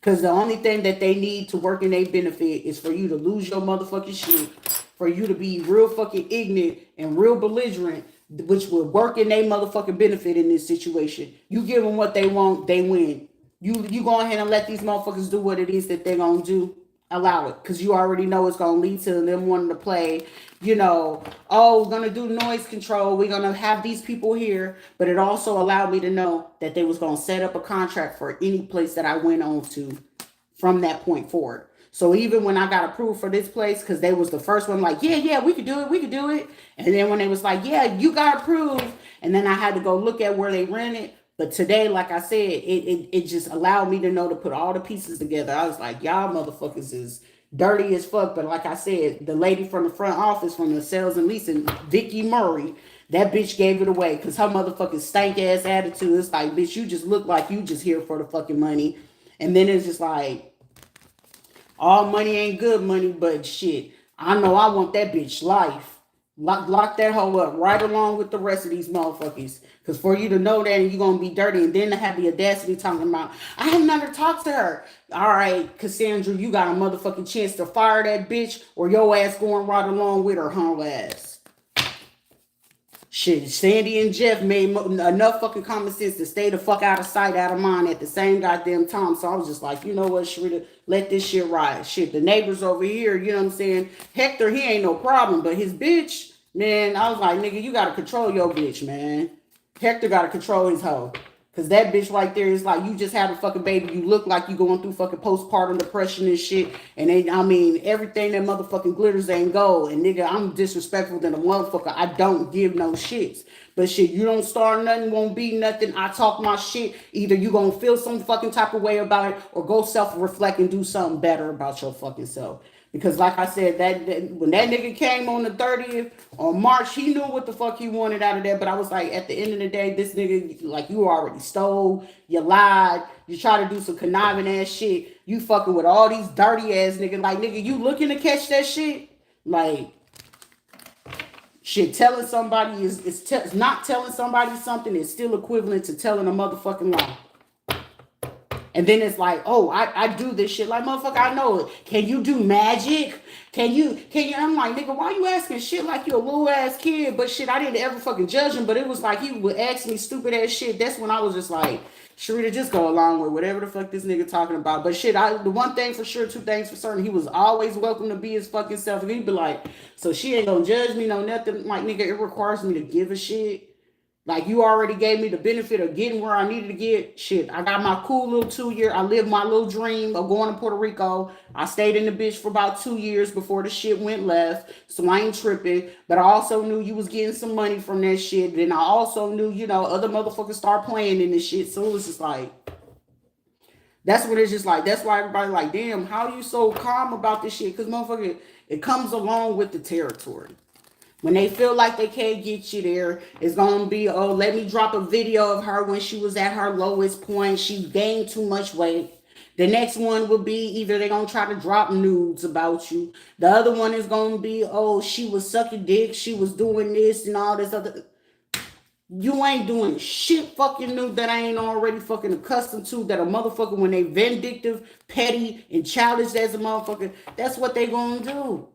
Because the only thing that they need to work in their benefit is for you to lose your motherfucking shit, for you to be real fucking ignorant and real belligerent, which will work in their motherfucking benefit in this situation. You give them what they want, they win. You go ahead and let these motherfuckers do what it is that they're gonna do. Allow it, because you already know it's gonna lead to them wanting to play. Oh, we're gonna do noise control. We're gonna have these people here, but it also allowed me to know that they was gonna set up a contract for any place that I went on to from that point forward. So even when I got approved for this place, because they was the first one, like, yeah, we could do it, we could do it. And then when they was like, yeah, you got approved, and then I had to go look at where they rented. But today, like I said, it just allowed me to know to put all the pieces together. I was like, y'all motherfuckers is dirty as fuck. But like I said, the lady from the front office, from the sales and leasing, Vicky Murray, that bitch gave it away, because her motherfucking stank ass attitude is like, bitch, you just look like you just here for the fucking money. And then it's just like, all money ain't good money, but shit, I know I want that bitch life. Lock that hoe up right along with the rest of these motherfuckers. Because for you to know that, and you're going to be dirty, and then to have the audacity talking about, I have never talked to her. All right, Cassandra, you got a motherfucking chance to fire that bitch, or your ass going right along with her humble ass. Shit, Sandy and Jeff made enough fucking common sense to stay the fuck out of sight, out of mind at the same goddamn time. So I was just like, you know what, Rita, let this shit ride. Shit, the neighbors over here, you know what I'm saying? Hector, he ain't no problem, but his bitch, man, I was like, nigga, you gotta control your bitch, man. Hector gotta control his hoe. Cause that bitch right there is like, you just had a fucking baby. You look like you going through fucking postpartum depression and shit. And they, I mean, everything that motherfucking glitters ain't gold. And nigga, I'm disrespectful than a motherfucker. I don't give no shits. But shit, you don't start nothing, won't be nothing. I talk my shit. Either you gonna feel some fucking type of way about it, or go self-reflect and do something better about your fucking self. Because like I said, that when that nigga came on the 30th on March, he knew what the fuck he wanted out of that. But I was like, at the end of the day, this nigga, like, you already stole, you lied, you try to do some conniving ass shit. You fucking with all these dirty ass niggas. Like, nigga, you looking to catch that shit? Like, shit, telling somebody is not telling somebody something is still equivalent to telling a motherfucking lie. And then it's like, oh, I do this shit. Like, motherfucker, I know it. Can you do magic? Can you? I'm like, nigga, why you asking shit like you a little ass kid? But shit, I didn't ever fucking judge him. But it was like, he would ask me stupid ass shit. That's when I was just like, Sharita, just go along with whatever the fuck this nigga talking about. But shit, the one thing for sure, two things for certain, he was always welcome to be his fucking self. And he'd be like, so she ain't gonna judge me, no nothing. Like, nigga, it requires me to give a shit. Like, you already gave me the benefit of getting where I needed to get. Shit, I got my cool little 2 year. I lived my little dream of going to Puerto Rico. I stayed in the bitch for about 2 years before the shit went left. So I ain't tripping. But I also knew you was getting some money from that shit. Then I also knew, other motherfuckers start playing in this shit. So it was just like, that's what it's just like. That's why everybody like, damn, how are you so calm about this shit? Because motherfucker, it comes along with the territory. When they feel like they can't get you there, it's going to be, oh, let me drop a video of her when she was at her lowest point. She gained too much weight. The next one will be either they're going to try to drop nudes about you. The other one is going to be, oh, she was sucking dick. She was doing this and all this other. You ain't doing shit fucking new that I ain't already fucking accustomed to. That a motherfucker, when they vindictive, petty, and childish as a motherfucker, that's what they going to do.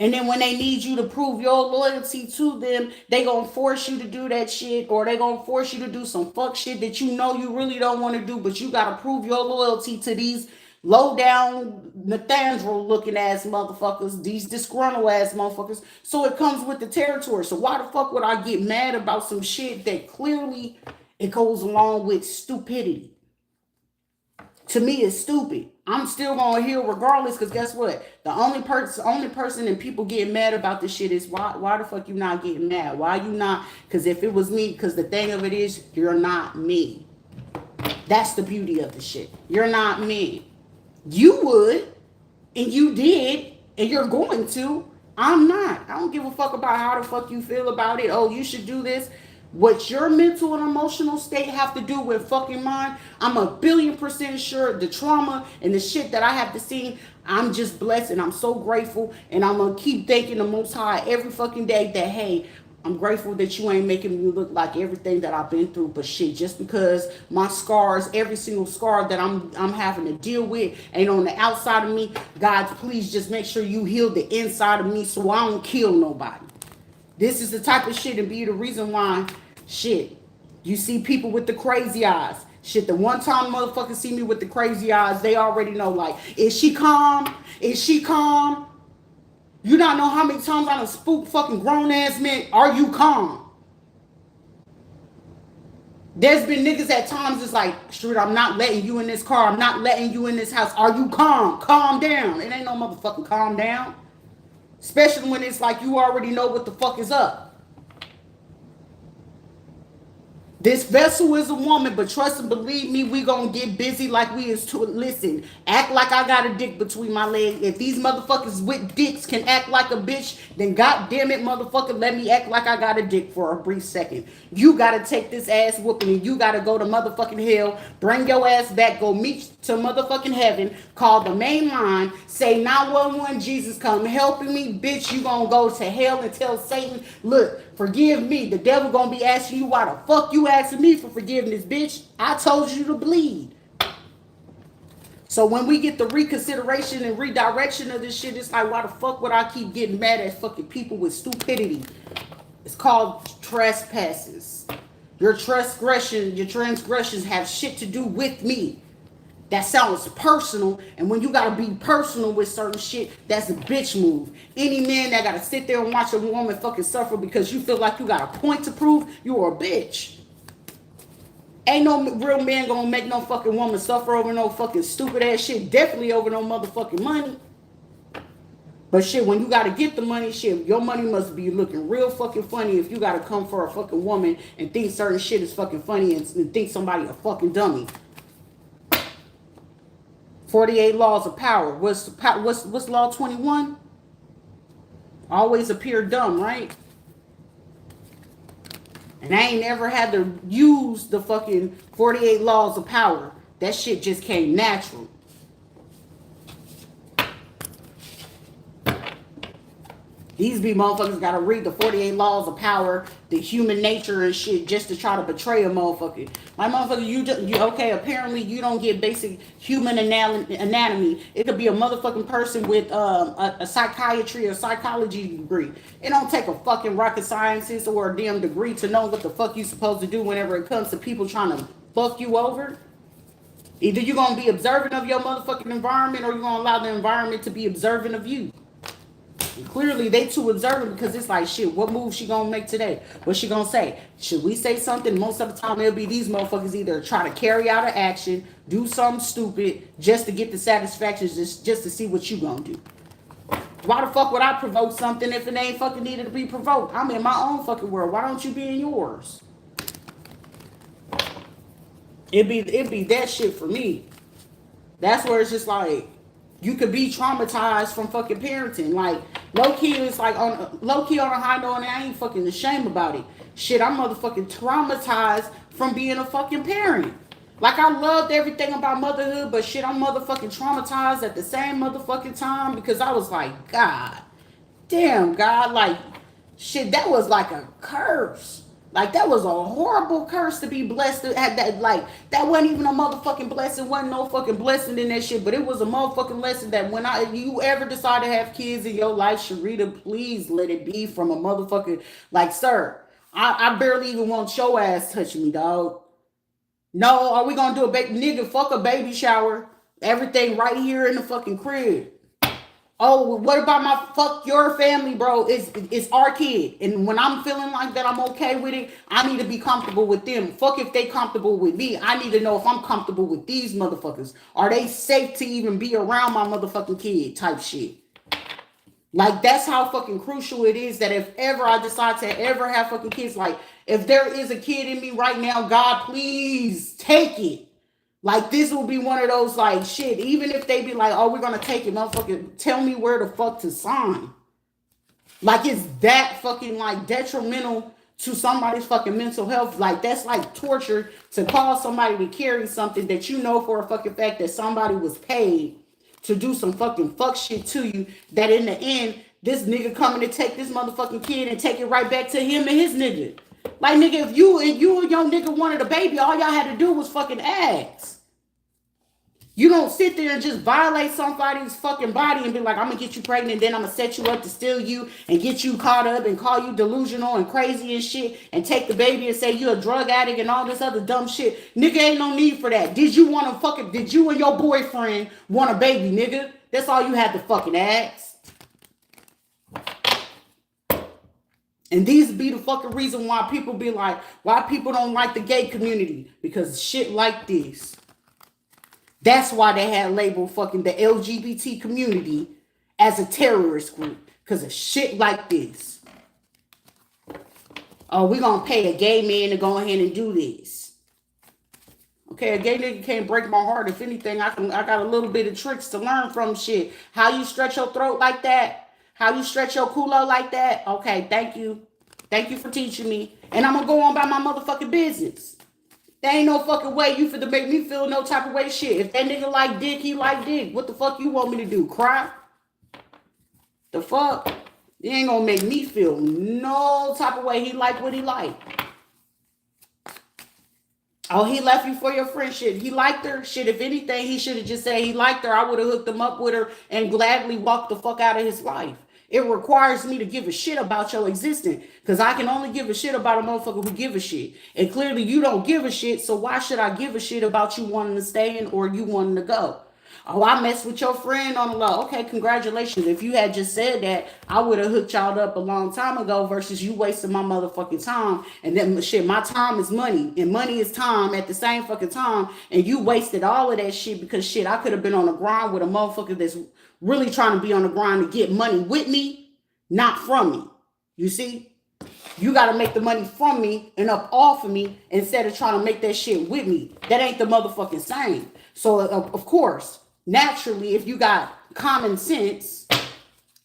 And then when they need you to prove your loyalty to them, they gonna force you to do that shit, or they gonna force you to do some fuck shit that you know you really don't want to do, but you gotta prove your loyalty to these low down Nathaniel looking ass motherfuckers, these disgruntled ass motherfuckers. So it comes with the territory. So why the fuck would I get mad about some shit that clearly it goes along with stupidity? To me, it's stupid. I'm still gonna heal regardless, because guess what? The only person and people getting mad about this shit is why the fuck you not getting mad? Why you not? Because if it was me, because the thing of it is, you're not me. That's the beauty of the shit. You're not me. You would, and you did, and you're going to. I'm not. I don't give a fuck about how the fuck you feel about it. Oh, you should do this. What your mental and emotional state have to do with fucking mine, I'm 1,000,000,000% sure the trauma and the shit that I have to see, I'm just blessed and I'm so grateful, and I'm gonna keep thanking the Most High every fucking day that, hey, I'm grateful that you ain't making me look like everything that I've been through, but shit, just because my scars, every single scar that I'm having to deal with ain't on the outside of me, God, please just make sure you heal the inside of me so I don't kill nobody. This is the type of shit and be the reason why, shit, you see people with the crazy eyes. Shit, the one time motherfuckers see me with the crazy eyes, they already know, like, is she calm? Is she calm? You not know how many times I done spooked fucking grown ass men. Are you calm? There's been niggas at times it's like, shoot, I'm not letting you in this car. I'm not letting you in this house. Are you calm? Calm down. It ain't no motherfucking calm down. Especially when it's like you already know what the fuck is up. This vessel is a woman, but trust and believe me, we gonna get busy like we is to listen. Act like I got a dick between my legs. If these motherfuckers with dicks can act like a bitch, then goddamn it, motherfucker, let me act like I got a dick for a brief second. You gotta take this ass whooping and you gotta go to motherfucking hell, bring your ass back, go meet to motherfucking heaven, call the main line, say 911, Jesus come helping me, bitch, you gonna go to hell and tell Satan, look, forgive me. The devil gonna be asking you why the fuck you asking me for forgiveness, bitch. I told you to bleed. So when we get the reconsideration and redirection of this shit, it's like, why the fuck would I keep getting mad at fucking people with stupidity? It's called trespasses. Your transgressions have shit to do with me. That sounds personal, and when you gotta be personal with certain shit, that's a bitch move. Any man that gotta sit there and watch a woman fucking suffer because you feel like you got a point to prove, you're a bitch. Ain't no real man gonna make no fucking woman suffer over no fucking stupid ass shit. Definitely over no motherfucking money. But shit, when you gotta get the money, shit, your money must be looking real fucking funny if you gotta come for a fucking woman and think certain shit is fucking funny and think somebody a fucking dummy. 48 laws of power. What's law 21? Always appear dumb, right? And I ain't never had to use the fucking 48 laws of power. That shit just came natural. These be motherfuckers gotta read the 48 laws of power, the human nature and shit just to try to betray a motherfucker. My motherfucker, you okay, apparently you don't get basic human anatomy. It could be a motherfucking person with a psychiatry or psychology degree. It don't take a fucking rocket scientist or a damn degree to know what the fuck you supposed to do whenever it comes to people trying to fuck you over. Either you gonna be observant of your motherfucking environment or you gonna allow the environment to be observant of you. Clearly they too observant because it's like, shit, what move she gonna make today? What she gonna say? Should we say something? Most of the time it'll be these motherfuckers either try to carry out an action, do something stupid just to get the satisfaction, just to see what you gonna do. Why the fuck would I provoke something if it ain't fucking needed to be provoked? I'm in my own fucking world. Why don't you be in yours? It'd be that shit for me. That's where it's just like, you could be traumatized from fucking parenting. Like, low key is like on a high note, and I ain't fucking ashamed about it. Shit, I'm motherfucking traumatized from being a fucking parent. Like, I loved everything about motherhood, but shit, I'm motherfucking traumatized at the same motherfucking time because I was like, God damn, God, like, shit, that was like a curse. Like, that was a horrible curse to be blessed to have that. Like, that wasn't even a motherfucking blessing. Wasn't no fucking blessing in that shit. But it was a motherfucking lesson that when you ever decide to have kids in your life, Sharita, please let it be from a motherfucking, like, sir, I barely even want your ass touching me, dog. No, are we gonna do a baby? Nigga, fuck a baby shower. Everything right here in the fucking crib. Oh, what about my fuck your family, bro? It's our kid. And when I'm feeling like that, I'm okay with it. I need to be comfortable with them. Fuck if they comfortable with me. I need to know if I'm comfortable with these motherfuckers. Are they safe to even be around my motherfucking kid type shit? Like, that's how fucking crucial it is that if ever I decide to ever have fucking kids, like, if there is a kid in me right now, God, please take it. Like, this will be one of those, like, shit, even if they be like, oh, we're gonna take it, motherfucker, tell me where the fuck to sign. Like, it's that fucking, like, detrimental to somebody's fucking mental health. Like, that's like torture to cause somebody to carry something that you know for a fucking fact that somebody was paid to do some fucking fuck shit to you, that in the end, This nigga coming to take this motherfucking kid and take it right back to him and his nigga. Like, nigga, if you and your nigga wanted a baby, all y'all had to do was fucking ask. You don't sit there and just violate somebody's fucking body and be like, I'm gonna get you pregnant, and then I'm gonna set you up to steal you and get you caught up and call you delusional and crazy and shit and take the baby and say you a drug addict and all this other dumb shit. Nigga, ain't no need for that. Did you and your boyfriend want a baby, nigga? That's all you had to fucking ask. And these be the fucking reason why people be like, why people don't like the gay community. Because shit like this. That's why they had labeled fucking the LGBT community as a terrorist group. Because of shit like this. Oh, we gonna pay a gay man to go ahead and do this. Okay, a gay nigga can't break my heart. If anything, I got a little bit of tricks to learn from shit. How you stretch your throat like that? How you stretch your culo like that? Okay, thank you. Thank you for teaching me. And I'm gonna go on by my motherfucking business. There ain't no fucking way you finna make me feel no type of way shit. If that nigga like dick, he like dick. What the fuck you want me to do? Cry? The fuck? You ain't gonna make me feel no type of way. He like what he like. Oh, he left you for your friendship. He liked her. Shit, if anything, he should have just said he liked her. I would have hooked him up with her and gladly walked the fuck out of his life. It requires me to give a shit about your existence. Because I can only give a shit about a motherfucker who give a shit. And clearly you don't give a shit. So why should I give a shit about you wanting to stay in or you wanting to go? Oh, I messed with your friend on the low. Okay, congratulations. If you had just said that, I would have hooked y'all up a long time ago versus you wasting my motherfucking time. And then shit, my time is money. And money is time at the same fucking time. And you wasted all of that shit because shit, I could have been on the grind with a motherfucker that's really trying to be on the grind to get money with me, not from me. You see? You got to make the money from me and up off of me instead of trying to make that shit with me. That ain't the motherfucking same. So, of course, naturally, if you got common sense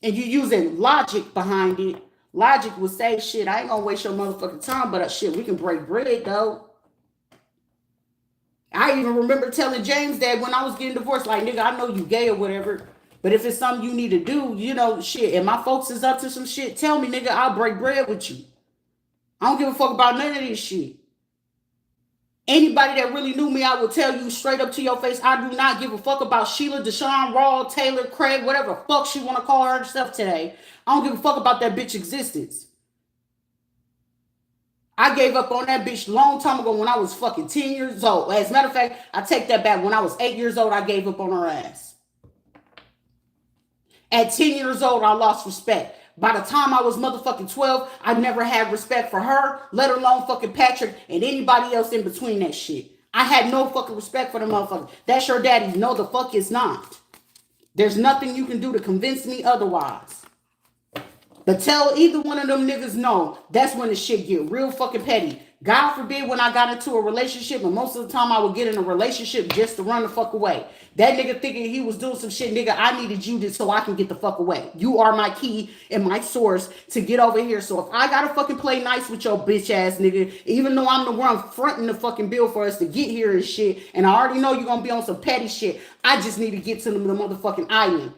and you using logic behind it, logic will say, shit, I ain't gonna waste your motherfucking time, but shit, we can break bread, though. I even remember telling James that when I was getting divorced, like, nigga, I know you gay or whatever, but if it's something you need to do, you know, shit, and my folks is up to some shit, tell me, nigga, I'll break bread with you. I don't give a fuck about none of this shit. Anybody that really knew me, I will tell you straight up to your face, I do not give a fuck about Sheila, Deshaun, Raw, Taylor, Craig, whatever the fuck she want to call herself today. I don't give a fuck about that bitch existence. I gave up on that bitch long time ago when I was fucking 10 years old. As a matter of fact, I take that back. When I was 8 years old, I gave up on her ass. At 10 years old, I lost respect. By the time I was motherfucking 12, I never had respect for her, let alone fucking Patrick and anybody else in between that shit. I had no fucking respect for the motherfucker. That's your daddy. No, the fuck it's not. There's nothing you can do to convince me otherwise. But tell either one of them niggas no. That's when the shit get real fucking petty. God forbid when I got into a relationship, and most of the time I would get in a relationship just to run the fuck away. That nigga thinking he was doing some shit, nigga, I needed you so I can get the fuck away. You are my key and my source to get over here. So if I gotta fucking play nice with your bitch ass nigga, even though I'm the one fronting the fucking bill for us to get here and shit, and I already know you're gonna be on some petty shit, I just need to get to the motherfucking island.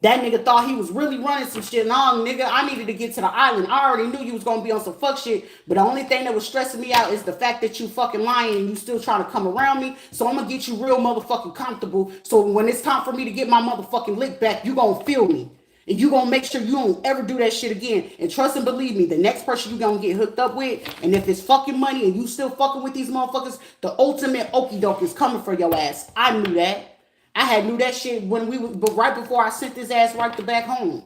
That nigga thought he was really running some shit. No, nigga, I needed to get to the island. I already knew you was going to be on some fuck shit. But the only thing that was stressing me out is the fact that you fucking lying and you still trying to come around me. So I'm going to get you real motherfucking comfortable. So when it's time for me to get my motherfucking lick back, you going to feel me. And you going to make sure you don't ever do that shit again. And trust and believe me, the next person you going to get hooked up with, and if it's fucking money and you still fucking with these motherfuckers, the ultimate okie doke is coming for your ass. I knew that. I had knew that shit but right before I sent this ass right to back home.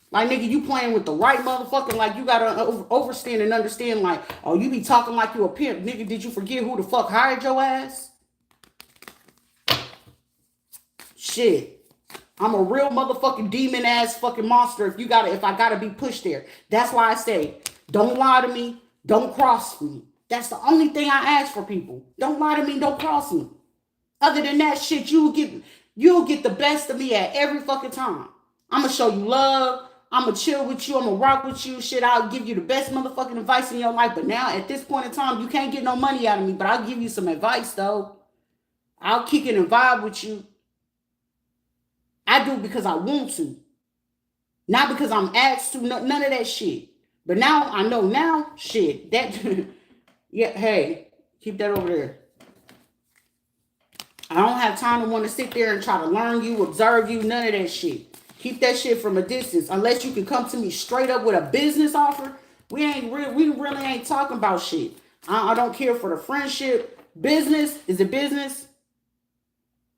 Like, nigga, you playing with the right motherfucker. Like, you gotta overstand and understand, like, oh, you be talking like you a pimp. Nigga, did you forget who the fuck hired your ass? Shit. I'm a real motherfucking demon ass fucking monster if I gotta be pushed there. That's why I say, don't lie to me, don't cross me. That's the only thing I ask for people. Don't lie to me, don't cross me. Other than that shit, you'll get the best of me at every fucking time. I'm going to show you love. I'm going to chill with you. I'm going to rock with you. Shit, I'll give you the best motherfucking advice in your life. But now, at this point in time, you can't get no money out of me. But I'll give you some advice, though. I'll kick it and vibe with you. I do it because I want to. Not because I'm asked to, none of that shit. But now I know now, shit, that, yeah, hey, keep that over there. I don't have time to want to sit there and try to learn you, observe you, none of that shit. Keep that shit from a distance. Unless you can come to me straight up with a business offer, we really ain't talking about shit. I don't care for the friendship. Business is a business.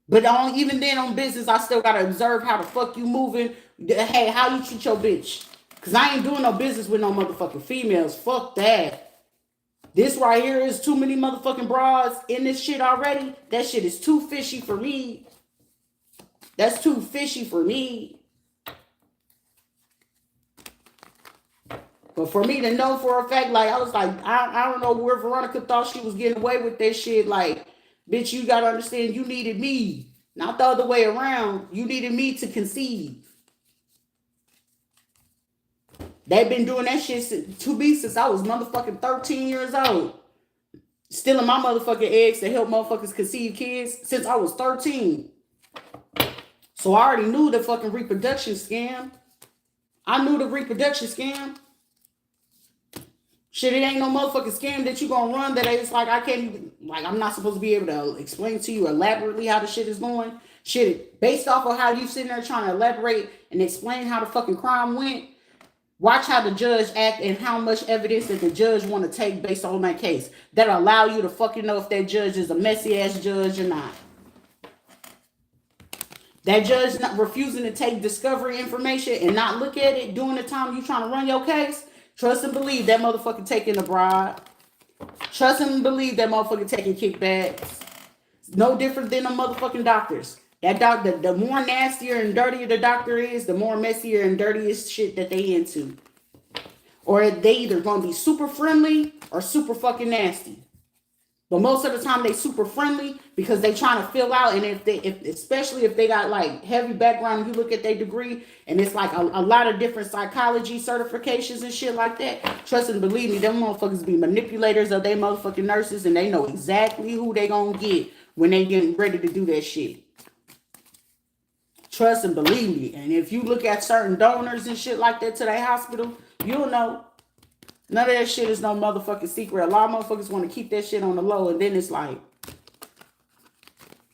But even then on business, I still gotta observe how the fuck you moving. Hey, how you treat your bitch. Cause I ain't doing no business with no motherfucking females. Fuck that. This right here is too many motherfucking broads in this shit already. That shit is too fishy for me. That's too fishy for me. But for me to know for a fact, like, I was like, I don't know where Veronica thought she was getting away with that shit. Like, bitch, you gotta understand, you needed me. Not the other way around. You needed me to conceive. They've been doing that shit to me since I was motherfucking 13 years old. Stealing my motherfucking eggs to help motherfuckers conceive kids since I was 13. So I already knew the fucking reproduction scam. I knew the reproduction scam. Shit, it ain't no motherfucking scam that you gonna run that it's like I can't even, like, I'm not supposed to be able to explain to you elaborately how the shit is going. Shit, based off of how you sitting there trying to elaborate and explain how the fucking crime went, watch how the judge act and how much evidence that the judge want to take based on that case. That allow you to fucking know if that judge is a messy ass judge or not. That judge not refusing to take discovery information and not look at it during the time you trying to run your case. Trust and believe that motherfucker taking a bribe. Trust and believe that motherfucker taking kickbacks. No different than the motherfucking doctors. That doctor, the more nastier and dirtier the doctor is, the more messier and dirtiest shit that they into. Or they either gonna be super friendly or super fucking nasty. But most of the time they super friendly because they trying to fill out, and especially if they got like heavy background, you look at their degree and it's like a lot of different psychology certifications and shit like that. Trust and believe me, them motherfuckers be manipulators of their motherfucking nurses, and they know exactly who they gonna get when they getting ready to do that shit. Trust and believe me. And if you look at certain donors and shit like that to their hospital, you'll know. None of that shit is no motherfucking secret. A lot of motherfuckers want to keep that shit on the low, and then it's like,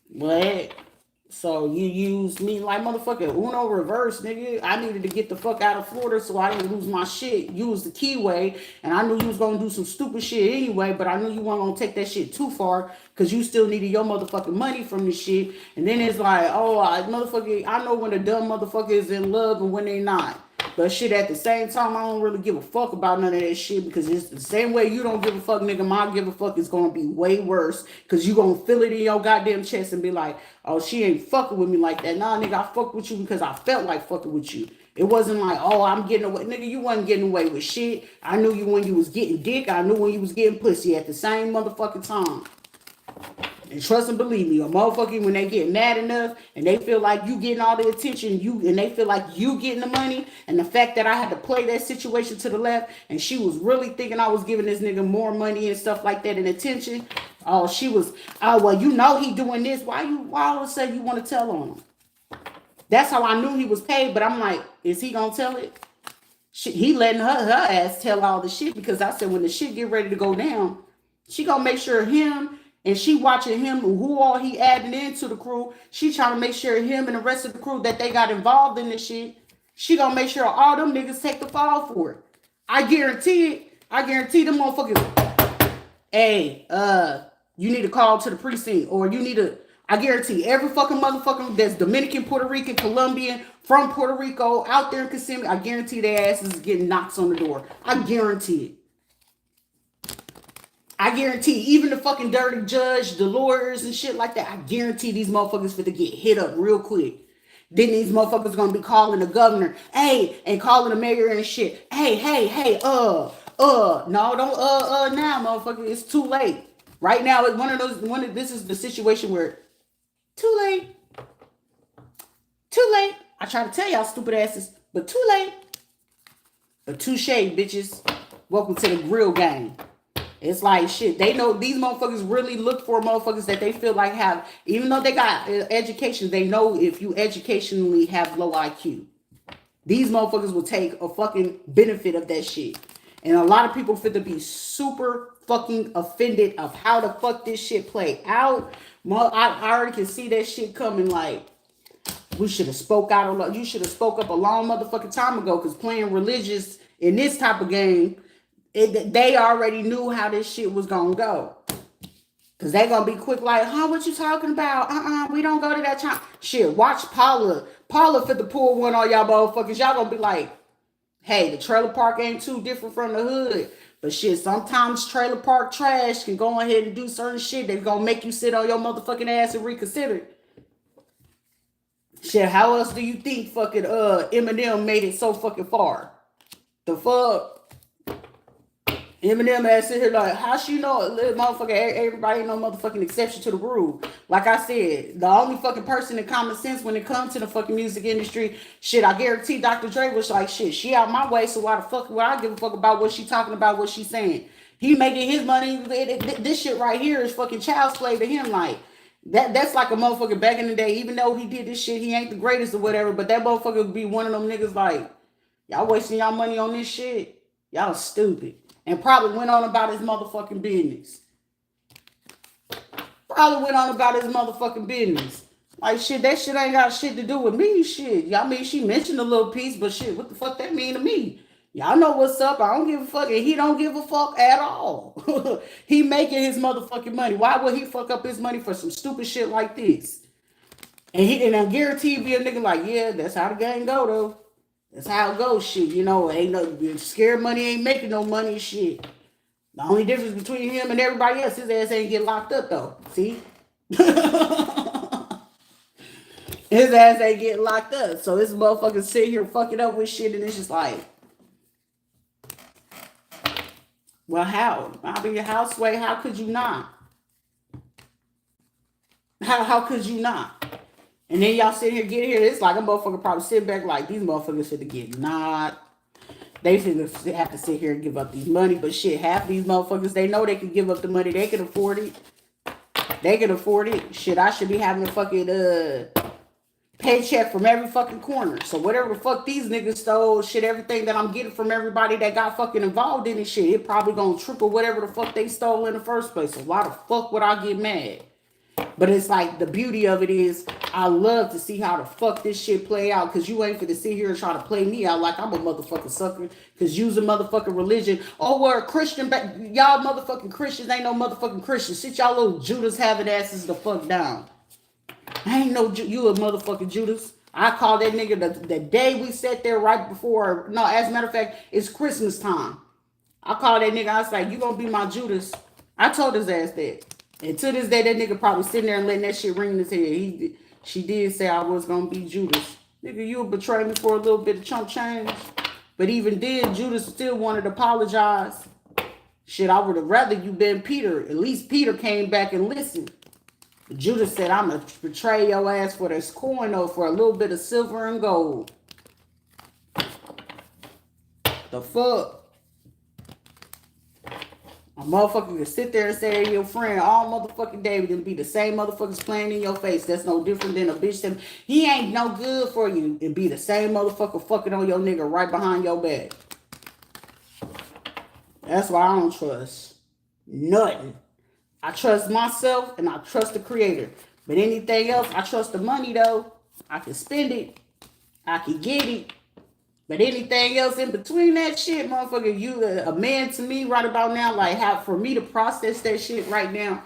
what? So you use me like motherfucking Uno reverse, nigga. I needed to get the fuck out of Florida so I didn't lose my shit. You was the keyway, and I knew you was gonna do some stupid shit anyway, but I knew you weren't gonna take that shit too far because you still needed your motherfucking money from this shit. And then it's like, oh, I know when a dumb motherfucker is in love and when they not. But shit, at the same time, I don't really give a fuck about none of that shit because it's the same way you don't give a fuck, nigga. My give a fuck is gonna be way worse because you gonna feel it in your goddamn chest and be like, oh, she ain't fucking with me like that. Nah, nigga, I fuck with you because I felt like fucking with you. It wasn't like, oh, I'm getting away. Nigga, you wasn't getting away with shit. I knew you when you was getting dick. I knew when you was getting pussy at the same motherfucking time. And trust and believe me, a motherfucker, when they get mad enough and they feel like you getting all the attention, and they feel like you getting the money, and the fact that I had to play that situation to the left, and she was really thinking I was giving this nigga more money and stuff like that and attention. Oh, she was, oh, well, you know he doing this. Why all of a sudden you want to tell on him? That's how I knew he was paid, but I'm like, is he gonna tell it? He letting her ass tell all the shit because I said when the shit get ready to go down, she gonna make sure him. And she watching him, who all he adding into the crew. She trying to make sure him and the rest of the crew that they got involved in this shit. She gonna make sure all them niggas take the fall for it. I guarantee it. I guarantee them motherfuckers. Hey, you need to call to the precinct, or you need to. I guarantee every fucking motherfucker that's Dominican, Puerto Rican, Colombian, from Puerto Rico, out there in Kissimmee, I guarantee their asses is getting knocks on the door. I guarantee it. I guarantee even the fucking dirty judge, the lawyers and shit like that, I guarantee these motherfuckers finna get hit up real quick. Then these motherfuckers gonna be calling the governor, hey, and calling the mayor and shit. Hey, no, don't now, motherfucker. It's too late. Right now, it's this is the situation where too late. I try to tell y'all stupid asses, but too late. But touche, bitches. Welcome to the grill game. It's like shit. They know these motherfuckers really look for motherfuckers that they feel like have, even though they got education, they know if you educationally have low IQ. These motherfuckers will take a fucking benefit of that shit. And a lot of people fit to be super fucking offended of how the fuck this shit play out. I already can see that shit coming. Like, we should have spoke out a lot. You should have spoke up a long motherfucking time ago. Because playing religious in this type of game, they already knew how this shit was gonna go. Because they gonna be quick like, huh, what you talking about? We don't go to that time. Shit, watch Paula. Paula fit to pull one on y'all motherfuckers. Y'all gonna be like, hey, the trailer park ain't too different from the hood. But shit, sometimes trailer park trash can go ahead and do certain shit that's gonna make you sit on your motherfucking ass and reconsider. Shit, how else do you think fucking Eminem made it so fucking far? The fuck? Eminem ass sit here like, how she know motherfucker, everybody ain't no motherfucking exception to the rule. Like I said, the only fucking person in common sense when it comes to the fucking music industry, shit, I guarantee Dr. Dre was like, shit, she out my way, so why the fuck would I give a fuck about what she talking about, what she saying? He making his money, this shit right here is fucking child's play to him. Like, that's like a motherfucker back in the day, even though he did this shit, he ain't the greatest or whatever, but that motherfucker would be one of them niggas like, y'all wasting y'all money on this shit? Y'all stupid. And probably went on about his motherfucking business. Like, shit, that shit ain't got shit to do with me, shit. Y'all mean, she mentioned a little piece, but shit, what the fuck that mean to me? Y'all know what's up. I don't give a fuck. And he don't give a fuck at all. He making his motherfucking money. Why would he fuck up his money for some stupid shit like this? And I guarantee be a nigga like, yeah, that's how the game go, though. That's how it goes, shit. You know, ain't no scared money ain't making no money, shit. The only difference between him and everybody else, his ass ain't get locked up though. See? His ass ain't getting locked up. So this motherfucker sit here fucking up with shit, and it's just like, well, how? I'll be your houseway. How could you not? How could you not? And then y'all sit here, get here. It's like a motherfucker probably sit back like, these motherfuckers should get not. They should have to sit here and give up these money. But shit, half these motherfuckers, they know they can give up the money. They can afford it. Shit, I should be having a fucking paycheck from every fucking corner. So whatever the fuck these niggas stole, shit, everything that I'm getting from everybody that got fucking involved in this shit, it probably gonna triple whatever the fuck they stole in the first place. So why the fuck would I get mad? But it's like, the beauty of it is, I love to see how the fuck this shit play out. Because you ain't finna sit here and try to play me out like I'm a motherfucking sucker. Because you's a motherfucking religion. Oh, we're a Christian. Y'all motherfucking Christians ain't no motherfucking Christians. Sit y'all little Judas having asses the fuck down. I ain't no, you a motherfucking Judas. I call that nigga the day we sat there right before. No, as a matter of fact, it's Christmas time. I call that nigga, I was like, you gonna be my Judas. I told his ass that. And to this day, that nigga probably sitting there and letting that shit ring in his head. She did say I was gonna be Judas. Nigga, you betray me for a little bit of chump change. But even then, Judas still wanted to apologize. Shit, I would have rather you been Peter. At least Peter came back and listened. But Judas said, I'm gonna betray your ass for this coin or for a little bit of silver and gold. The fuck? A motherfucker can sit there and say they're your friend all motherfucking day, but then be the same motherfuckers playing in your face. That's no different than a bitch that he ain't no good for you, and be the same motherfucker fucking on your nigga right behind your back. That's why I don't trust nothing. I trust myself and I trust the creator. But anything else, I trust the money though. I can spend it. I can get it. But anything else in between that shit, motherfucker, you a man to me right about now, like how for me to process that shit right now,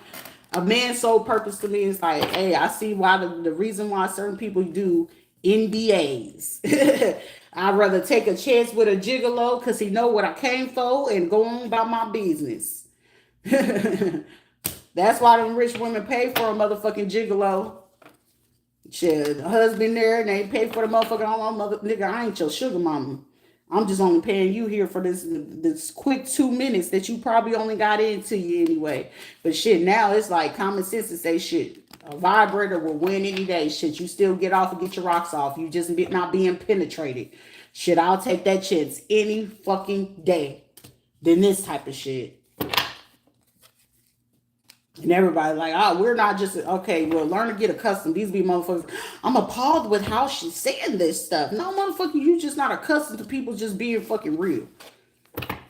a man's sole purpose to me is like, hey, I see why the reason why certain people do NDAs. I'd rather take a chance with a gigolo because he know what I came for and go on about my business. That's why them rich women pay for a motherfucking gigolo. Shit, the husband there and they pay for the motherfucker. Nigga, I ain't your sugar mama. I'm just only paying you here for this quick 2 minutes that you probably only got into you anyway. But shit, now it's like common sense to say shit. A vibrator will win any day. Shit, you still get off and get your rocks off. You just not being penetrated. Shit, I'll take that chance any fucking day than this type of shit. And everybody like, oh, we're not just okay. Well, learn to get accustomed. These be motherfuckers. I'm appalled with how she's saying this stuff. No, motherfucker, you just not accustomed to people just being fucking real.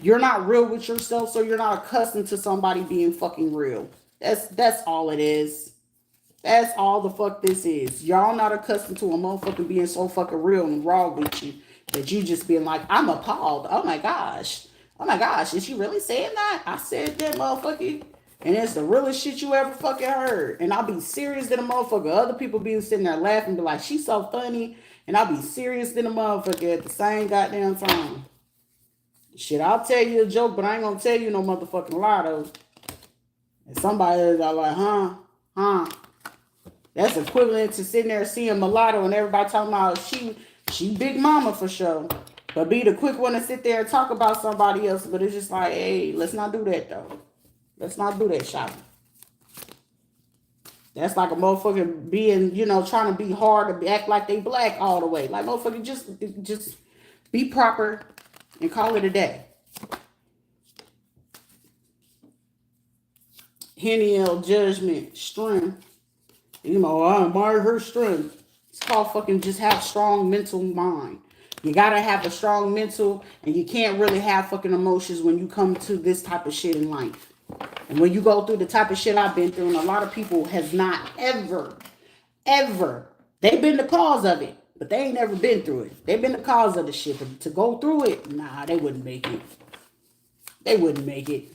You're not real with yourself, so you're not accustomed to somebody being fucking real. That's all it is. That's all the fuck this is. Y'all not accustomed to a motherfucker being so fucking real and raw with you that you just being like, I'm appalled. Oh my gosh. Oh my gosh. Is she really saying that? I said that, motherfucker. And it's the realest shit you ever fucking heard. And I'll be serious than a motherfucker. Other people be sitting there laughing, be like, she's so funny. And I'll be serious than a motherfucker at the same goddamn time. Shit, I'll tell you a joke, but I ain't gonna tell you no motherfucking lie though. And somebody is like, huh. That's equivalent to sitting there seeing mulatto and everybody talking about she big mama for sure. But be the quick one to sit there and talk about somebody else. But it's just like, hey, let's not do that though. Let's not do that, shop. That's like a motherfucker being, trying to be hard to act like they black all the way. Like motherfucker, just be proper and call it a day. Heniel judgment, strength. I admire her strength. It's called fucking just have strong mental mind. You gotta have a strong mental, and you can't really have fucking emotions when you come to this type of shit in life. And when you go through the type of shit I've been through, and a lot of people has not ever, they've been the cause of it, but they ain't never been through it. They've been the cause of the shit, but to go through it, nah, they wouldn't make it. They wouldn't make it.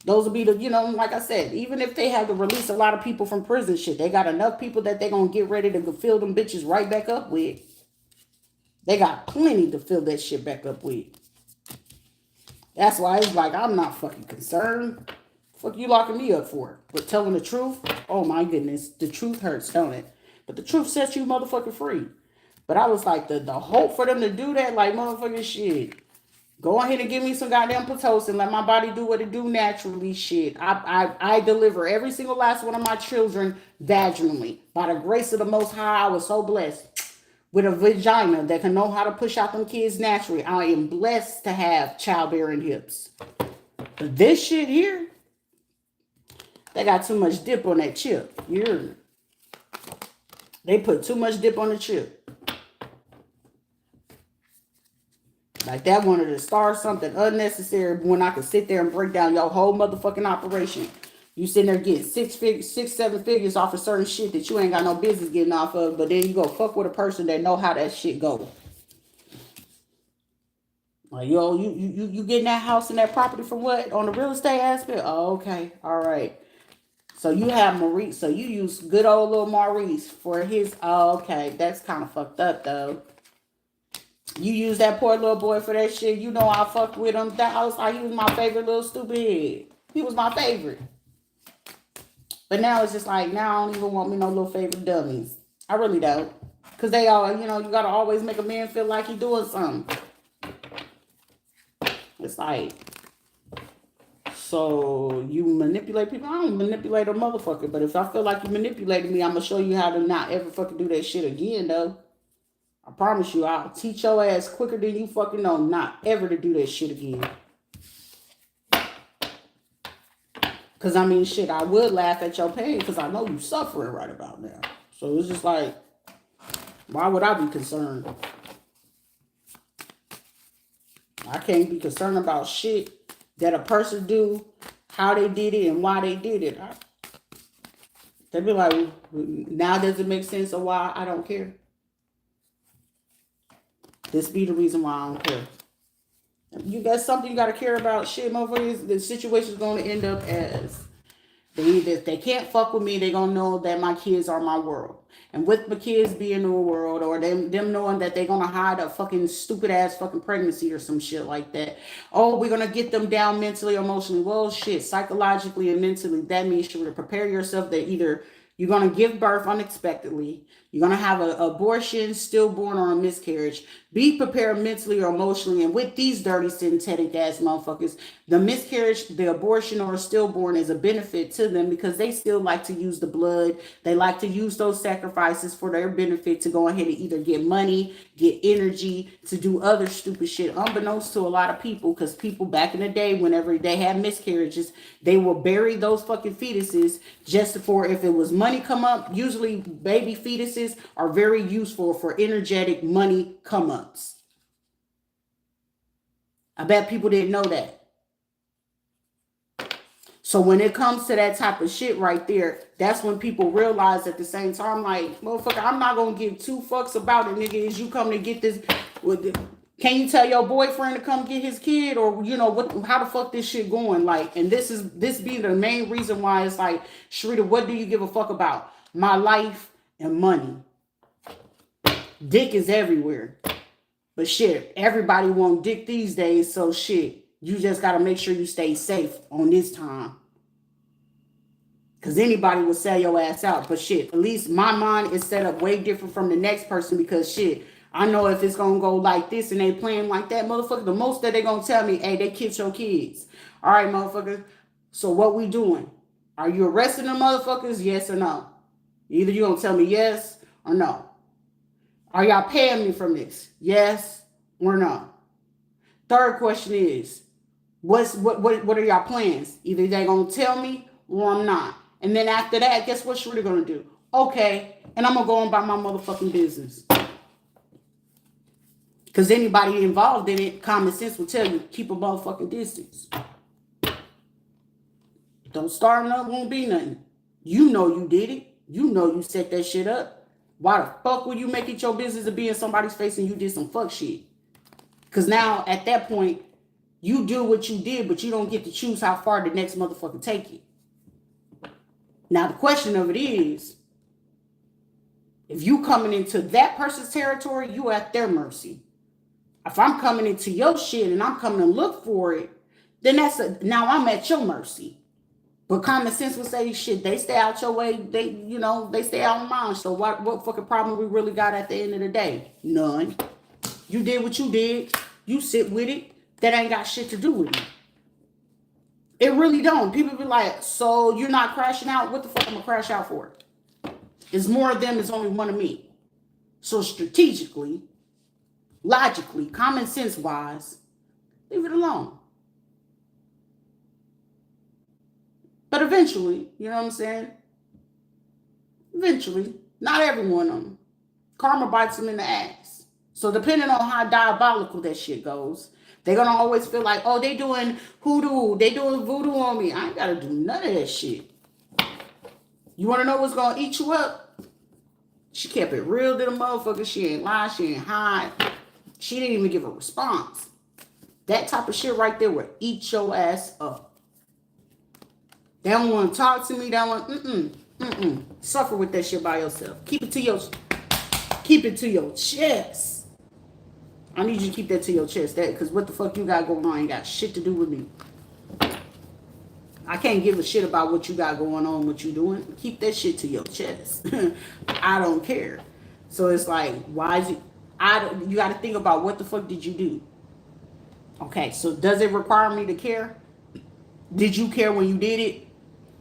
Those will be the, like I said, even if they have to release a lot of people from prison shit, they got enough people that they gonna get ready to fill them bitches right back up with. They got plenty to fill that shit back up with. That's why it's like, I'm not fucking concerned. Fuck you locking me up for? But telling the truth, oh my goodness, the truth hurts, don't it? But the truth sets you motherfucking free. But I was like, the hope for them to do that, like motherfucking shit. Go ahead and give me some goddamn Pitocin. Let my body do what it do naturally. Shit. I deliver every single last one of my children vaginally. By the grace of the Most High, I was so blessed with a vagina that can know how to push out them kids naturally. I am blessed to have childbearing hips. But this shit here, they got too much dip on that chip. You hear me? They put too much dip on the chip. Like that wanted to start something unnecessary when I could sit there and break down your whole motherfucking operation. You sitting there getting 6-7 figures off of certain shit that you ain't got no business getting off of, but then you go fuck with a person that know how that shit go. Like, you getting that house and that property from what? On the real estate aspect? Oh, okay. All right. So you have Maurice. So you use good old little Maurice for his. Oh, okay. That's kind of fucked up though. You use that poor little boy for that shit. You know I fucked with him. I was like, he was my favorite little stupid head. He was my favorite. But now it's just like, now I don't even want me no little favorite dummies. I really don't. Because they all, you got to always make a man feel like he doing something. It's like, so you manipulate people? I don't manipulate a motherfucker. But if I feel like you manipulated me, I'm going to show you how to not ever fucking do that shit again, though. I promise you, I'll teach your ass quicker than you fucking know not ever to do that shit again. Because, I mean, shit, I would laugh at your pain because I know you suffering right about now. So it's just like, why would I be concerned? I can't be concerned about shit that a person do, how they did it, and why they did it. They'd be like, now does it make sense of why I don't care? This be the reason why I don't care. You got something you got to care about. Shit, motherfuckers, the situation's going to end up as if they can't fuck with me, they're going to know that my kids are my world. And with my kids being in the world, or them knowing that they're going to hide a fucking stupid ass fucking pregnancy or some shit like that. Oh, we're going to get them down mentally, emotionally. Well, shit, psychologically and mentally, that means you to prepare yourself that either You're going to give birth unexpectedly. You're going to have an abortion, stillborn, or a miscarriage. Be prepared mentally or emotionally. And with these dirty, synthetic ass motherfuckers, the miscarriage, the abortion, or stillborn is a benefit to them because they still like to use the blood. They like to use those sacrifices for their benefit to go ahead and either get money, get energy, to do other stupid shit, unbeknownst to a lot of people. Because people back in the day, whenever they had miscarriages, they will bury those fucking fetuses just for if it was money come up. Usually baby fetuses are very useful for energetic money come ups. I bet people didn't know that. So when it comes to that type of shit right there, that's when people realize at the same time, like, motherfucker, I'm not going to give two fucks about it, nigga. Is you come to get this? Can you tell your boyfriend to come get his kid? Or, you know, what? How the fuck this shit going? Like, and this being the main reason why it's like, Sharita, what do you give a fuck about? My life and money. Dick is everywhere. But shit, everybody want dick these days. So shit, you just got to make sure you stay safe on this time. Because anybody will sell your ass out. But shit, at least my mind is set up way different from the next person. Because shit, I know if it's going to go like this and they playing like that, motherfucker, the most that they going to tell me, hey, they killed your kids. All right, motherfucker. So what we doing? Are you arresting the motherfuckers? Yes or no? Either you going to tell me yes or no. Are y'all paying me from this? Yes or no? Third question is, what are y'all plans? Either they going to tell me or I'm not. And then after that, guess what Sharita going to do? Okay, and I'm going to go on about my motherfucking business. Because anybody involved in it, common sense will tell you, keep a motherfucking distance. Don't start nothing, won't be nothing. You know you did it. You know you set that shit up. Why the fuck would you make it your business to be in somebody's face and you did some fuck shit? Because now, at that point, you do what you did, but you don't get to choose how far the next motherfucker take it. Now, the question of it is, if you coming into that person's territory, you at their mercy. If I'm coming into your shit and I'm coming to look for it, then now I'm at your mercy. But common sense would say, shit, they stay out your way. They stay out of mine. So what fucking problem we really got at the end of the day? None. You did what you did. You sit with it. That ain't got shit to do with it. It really don't. People be like, so you're not crashing out? What the fuck am I gonna crash out for? It's more of them, it's only one of me. So strategically, logically, common sense wise, leave it alone. But eventually, you know what I'm saying? Eventually, not every one of them. Karma bites them in the ass. So depending on how diabolical that shit goes, they're going to always feel like, oh, they doing hoodoo. They doing voodoo on me. I ain't got to do none of that shit. You want to know what's going to eat you up? She kept it real to the motherfucker. She ain't lie. She ain't hide. She didn't even give a response. That type of shit right there will eat your ass up. They don't want to talk to me. They don't want, Suffer with that shit by yourself. Keep it to your chest. I need you to keep that to your chest. Because what the fuck you got going on ain't got shit to do with me. I can't give a shit about what you got going on, what you doing. Keep that shit to your chest. I don't care. So it's like, why is it? You got to think about what the fuck did you do? Okay, so does it require me to care? Did you care when you did it?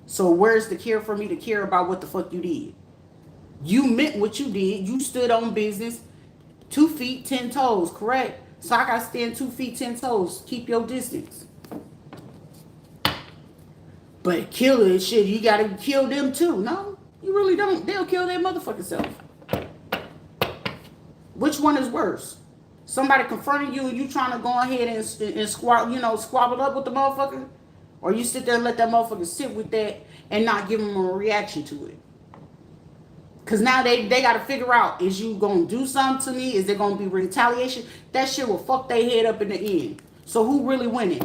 So where's the care for me to care about what the fuck you did? You meant what you did. You stood on business. 2 feet, 10 toes, correct? So I gotta stand 2 feet, 10 toes. Keep your distance. But killer shit, you gotta kill them too. No, you really don't. They'll kill their motherfucking self. Which one is worse? Somebody confronting you and you trying to go ahead and squabble up with the motherfucker? Or you sit there and let that motherfucker sit with that and not give them a reaction to it? Because now they got to figure out, is you going to do something to me? Is there going to be retaliation? That shit will fuck their head up in the end. So who really winning?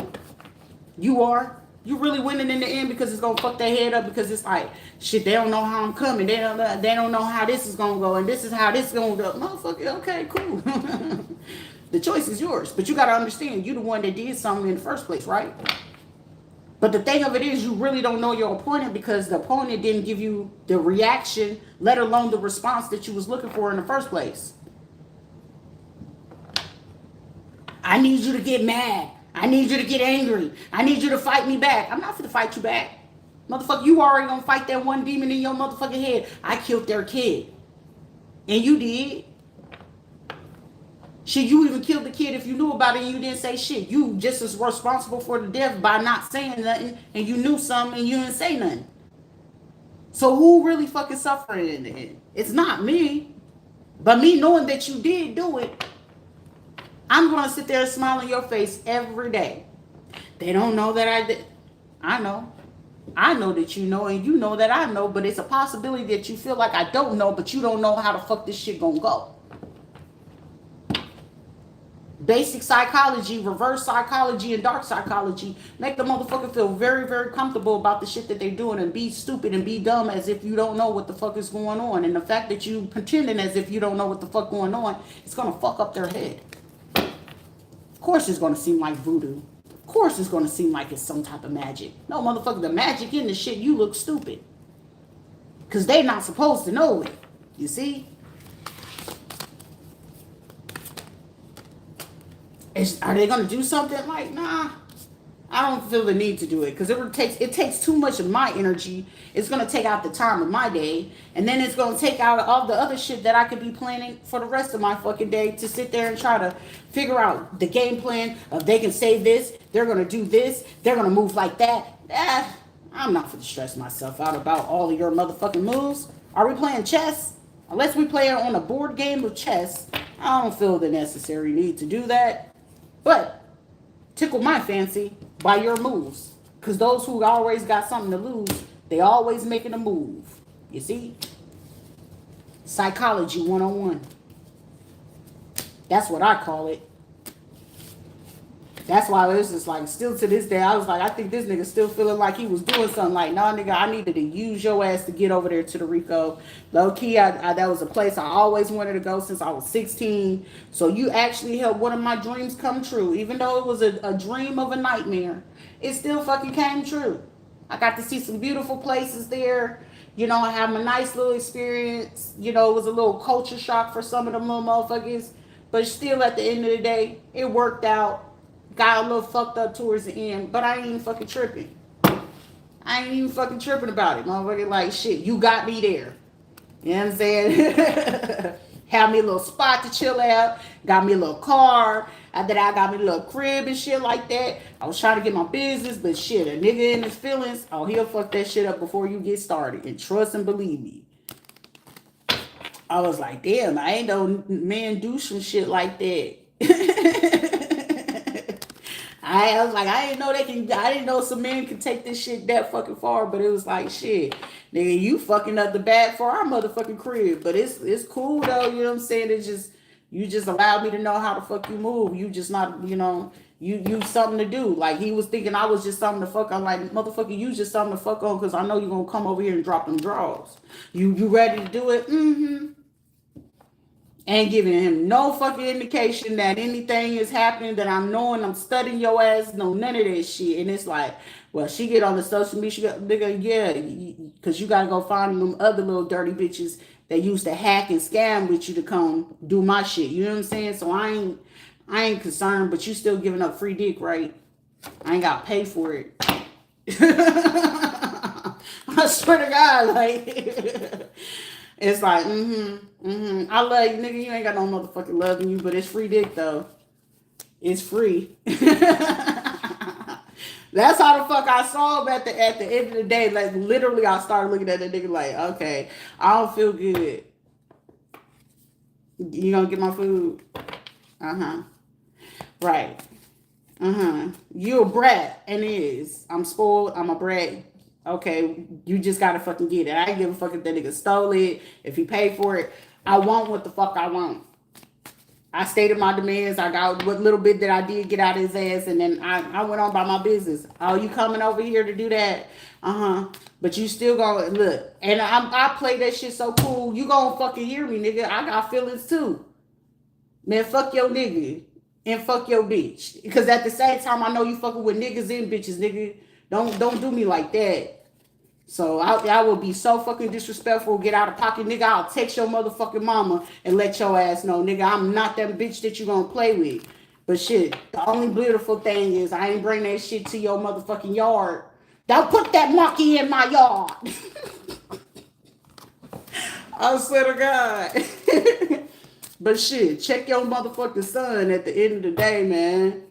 You are? You really winning in the end because it's going to fuck their head up because it's like, shit, they don't know how I'm coming. They don't know how this is going to go and this is how this is going to go. Motherfucker, okay, cool. The choice is yours. But you got to understand, you the one that did something in the first place, right? But the thing of it is, you really don't know your opponent because the opponent didn't give you the reaction, let alone the response that you was looking for in the first place. I need you to get mad. I need you to get angry. I need you to fight me back. I'm not going to fight you back. Motherfucker, you already gonna fight that one demon in your motherfucking head. I killed their kid. And you did. Shit, you even killed the kid if you knew about it and you didn't say shit. You just as responsible for the death by not saying nothing, and you knew something and you didn't say nothing. So who really fucking suffering in the end? It's not me. But me knowing that you did do it, I'm gonna sit there and smile in your face every day. They don't know that I did. I know. I know that you know, and you know that I know, but it's a possibility that you feel like I don't know, but you don't know how the fuck this shit gonna go. Basic psychology, reverse psychology, and dark psychology make the motherfucker feel very, very comfortable about the shit that they're doing and be stupid and be dumb as if you don't know what the fuck is going on. And the fact that you pretending as if you don't know what the fuck going on, it's gonna fuck up their head. Of course it's gonna seem like voodoo. Of course it's going to seem like it's some type of magic. No, motherfucker, the magic in the shit, you look stupid. Because they're not supposed to know it. You see? Are they going to do something? Like, nah. I don't feel the need to do it. Because it takes too much of my energy. It's going to take out the time of my day. And then it's going to take out all the other shit that I could be planning for the rest of my fucking day to sit there and try to figure out the game plan of they can say this, they're going to do this, they're going to move like that. I'm not going to stress myself out about all of your motherfucking moves. Are we playing chess? Unless we play on a board game of chess, I don't feel the necessary need to do that. But tickle my fancy by your moves. Because those who always got something to lose, they always making a move. You see? Psychology 101. That's what I call it. That's why it was just like, still to this day, I was like, I think this nigga still feeling like he was doing something. Like, nah, nigga, I needed to use your ass to get over there to the Rico. Low key, that was a place I always wanted to go since I was 16. So you actually helped one of my dreams come true. Even though it was a dream of a nightmare, it still fucking came true. I got to see some beautiful places there. You know, I had a nice little experience. You know, it was a little culture shock for some of them little motherfuckers. But still, at the end of the day, it worked out. Got a little fucked up towards the end, but I ain't even fucking tripping. I ain't even fucking tripping about it, motherfucker. Like, shit, you got me there. You know what I'm saying? Have me a little spot to chill out. Got me a little car. After that, I got me a little crib and shit like that. I was trying to get my business, but shit, a nigga in his feelings, oh, he'll fuck that shit up before you get started. And trust and believe me. I was like, damn, I ain't no man do some shit like that. I was like, I didn't know some men could take this shit that fucking far, but it was like, shit, nigga, you fucking up the bag for our motherfucking crib. But it's cool though, you know what I'm saying? It's just, you just allowed me to know how the fuck you move. You just not, you know, you something to do. Like, he was thinking I was just something to fuck on. Like, motherfucker, you just something to fuck on because I know you're gonna come over here and drop them draws. You ready to do it? Mm-hmm. Ain't giving him no fucking indication that anything is happening, that I'm knowing, I'm studying your ass, no, none of that shit. And it's like, well, she get on the social media, nigga, yeah, because you got to go find them other little dirty bitches that used to hack and scam with you to come do my shit. You know what I'm saying? So I ain't concerned, but you still giving up free dick, right? I ain't got to pay for it. I swear to God, like... It's like, I love you, nigga. You ain't got no motherfucking love in you, but it's free dick, though. It's free. That's how the fuck I saw him at the end of the day. Like, literally, I started looking at that nigga like, okay, I don't feel good. You gonna get my food? Right. You a brat, and it is. I'm spoiled. I'm a brat. Okay, you just gotta fucking get it. I ain't give a fuck if that nigga stole it, if he paid for it. I want what the fuck I want. I stated my demands. I got what little bit that I did get out of his ass, and then I went on by my business. Oh, you coming over here to do that? But you still gonna look, and I play that shit so cool. You gonna fucking hear me, nigga. I got feelings too. Man, fuck your nigga and fuck your bitch. Because at the same time, I know you fucking with niggas and bitches, nigga. Don't do me like that. So I will be so fucking disrespectful, get out of pocket, nigga. I'll text your motherfucking mama and let your ass know, nigga, I'm not that bitch that you gonna play with. But shit, the only beautiful thing is I ain't bring that shit to your motherfucking yard. Don't put that monkey in my yard. I swear to God. But shit, check your motherfucking son at the end of the day, man.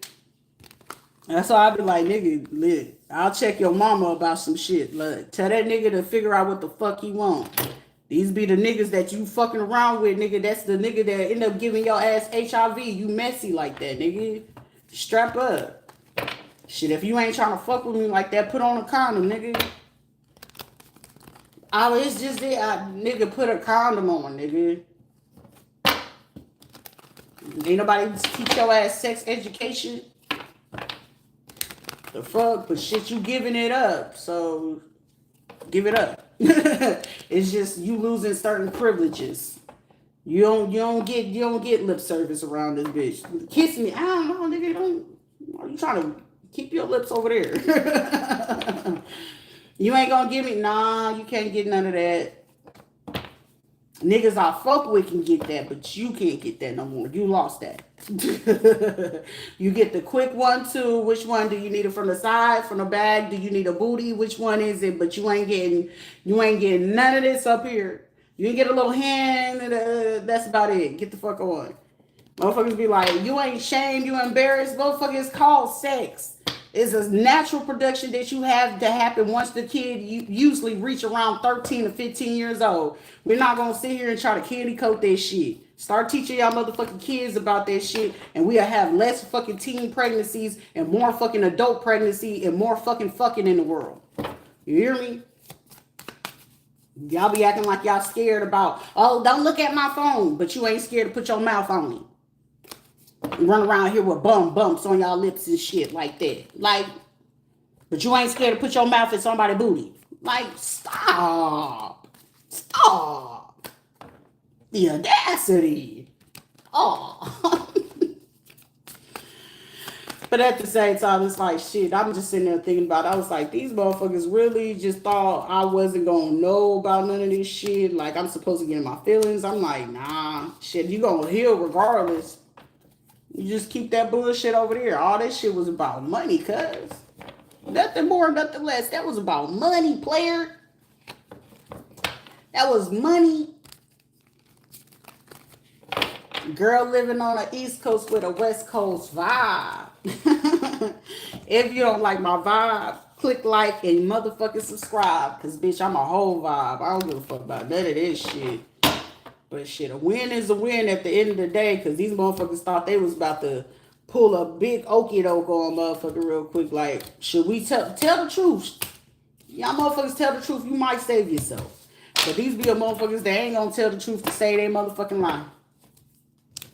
That's why I be like, nigga, lit. I'll check your mama about some shit. Look, tell that nigga to figure out what the fuck he want. These be the niggas that you fucking around with, nigga. That's the nigga that end up giving your ass HIV. You messy like that, nigga. Strap up. Shit, if you ain't trying to fuck with me like that, put on a condom, nigga. Oh, it's just it. Nigga, put a condom on, nigga. Ain't nobody teach your ass sex education. The fuck, but shit, you giving it up, so give it up. It's just you losing certain privileges. You don't get lip service around this bitch. Kiss me, I don't know, nigga. Are you trying to keep your lips over there? You ain't gonna give me, nah. You can't get none of that. Niggas I fuck with can get that, but you can't get that no more. You lost that. You get the quick 1-2. Which one do you need it from the side, from the back? Do you need a booty? Which one is it? But you ain't getting none of this up here. You ain't get a little hand. That's about it. Get the fuck on. Motherfuckers be like, you ain't shamed, you embarrassed. Motherfucker, it's called sex. It's a natural production that you have to happen once the kid usually reach around 13 to 15 years old. We're not going to sit here and try to candy coat that shit. Start teaching y'all motherfucking kids about that shit, and we'll have less fucking teen pregnancies and more fucking adult pregnancy and more fucking in the world. You hear me? Y'all be acting like y'all scared about, oh, don't look at my phone, but you ain't scared to put your mouth on it. Run around here with bumps on y'all lips and shit like that. Like, but you ain't scared to put your mouth in somebody's booty. Like, stop. The audacity. Oh. But at the same time, it's like, shit, I'm just sitting there thinking about it. I was like, these motherfuckers really just thought I wasn't going to know about none of this shit. Like, I'm supposed to get in my feelings. I'm like, nah, shit, you going to heal regardless. You just keep that bullshit over there. All that shit was about money, cuz. Nothing more, nothing less. That was about money, player. That was money. Girl living on the East Coast with a West Coast vibe. If you don't like my vibe, click like and motherfucking subscribe. Because, bitch, I'm a whole vibe. I don't give a fuck about none of this shit. But shit, a win is a win at the end of the day, because these motherfuckers thought they was about to pull a big okie doke on motherfucker real quick. Like, should we tell the truth? Y'all motherfuckers tell the truth, you might save yourself. But these be a motherfuckers that ain't gonna tell the truth to say they motherfucking lie.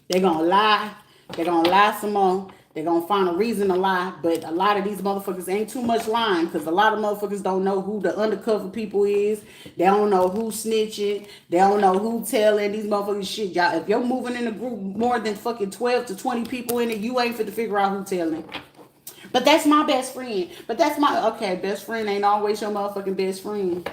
They gonna lie. They gonna lie some more. They gonna find a reason to lie. But a lot of these motherfuckers ain't too much lying, because a lot of motherfuckers don't know who the undercover people is. They don't know who snitching. They don't know who telling these motherfuckers shit. Y'all, if you're moving in a group more than fucking 12 to 20 people in it, you ain't fit to figure out who telling. But that's my best friend. But that's my, okay, best friend ain't always your motherfucking best friend.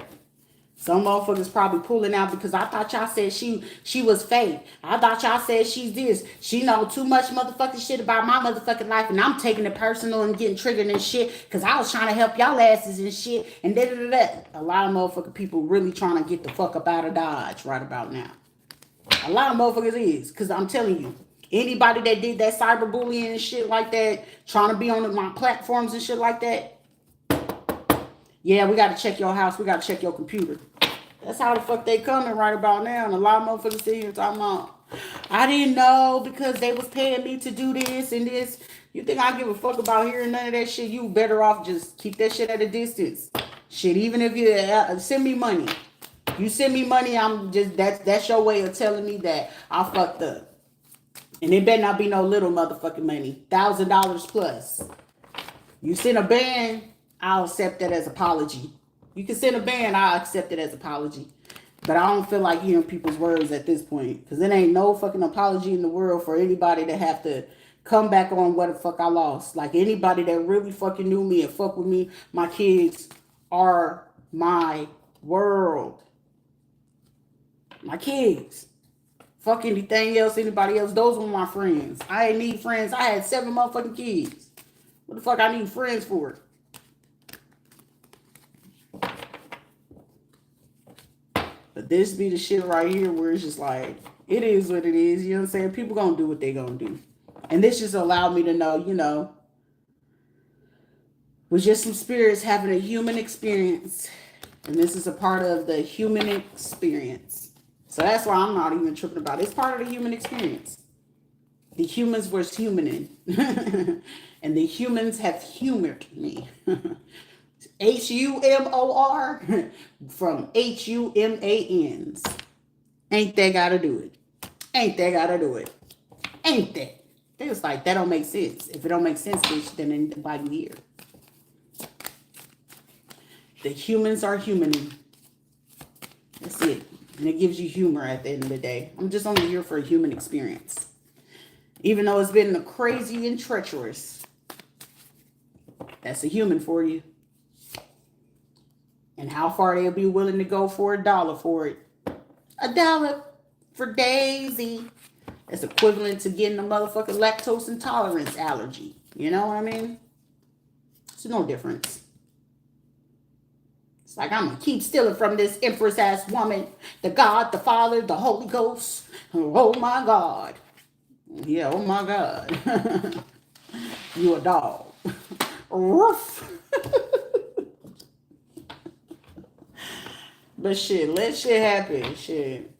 Some motherfuckers probably pulling out because I thought y'all said she was fake. I thought y'all said she's this. She know too much motherfucking shit about my motherfucking life, and I'm taking it personal and getting triggered and shit because I was trying to help y'all asses and shit and da. A lot of motherfucking people really trying to get the fuck up out of Dodge right about now. A lot of motherfuckers is, because I'm telling you, anybody that did that cyberbullying and shit like that, trying to be on my platforms and shit like that, yeah, we got to check your house. We got to check your computer. That's how the fuck they coming right about now. And a lot of motherfuckers sitting here talking about, I didn't know because they was paying me to do this and this. You think I give a fuck about hearing none of that shit? You better off just keep that shit at a distance. Shit, even if you send me money. You send me money, I'm just, that's your way of telling me that I fucked up. And it better not be no little motherfucking money. $1,000 plus. You send a band, I'll accept that as apology. You can send a band, I'll accept it as apology. But I don't feel like hearing people's words at this point. Because there ain't no fucking apology in the world for anybody to have to come back on what the fuck I lost. Like anybody that really fucking knew me and fuck with me, my kids are my world. My kids. Fuck anything else, anybody else. Those were my friends. I ain't need friends. I had 7 motherfucking kids. What the fuck I need friends for? But this be the shit right here where it's just like, it is what it is. You know what I'm saying? People gonna do what they gonna do. And this just allowed me to know, you know, we're just some spirits having a human experience. And this is a part of the human experience. So that's why I'm not even tripping about it. It's part of the human experience. The humans were humaning. And the humans have humored me. HUMOR from HUMANs. Ain't they gotta do it? Ain't they gotta do it? Ain't they? It's like, that don't make sense. If it don't make sense, bitch, then ain't nobody here. The humans are humaning. That's it. And it gives you humor at the end of the day. I'm just only here for a human experience. Even though it's been crazy and treacherous. That's a human for you. And how far they'll be willing to go for $1 for it. $1 for Daisy. That's equivalent to getting a motherfucking lactose intolerance allergy. You know what I mean? It's no difference. It's like, I'm going to keep stealing from this empress ass woman. The God, the Father, the Holy Ghost. Oh my God. Yeah, oh my God. You a dog. Roof. But shit, let shit happen. Shit.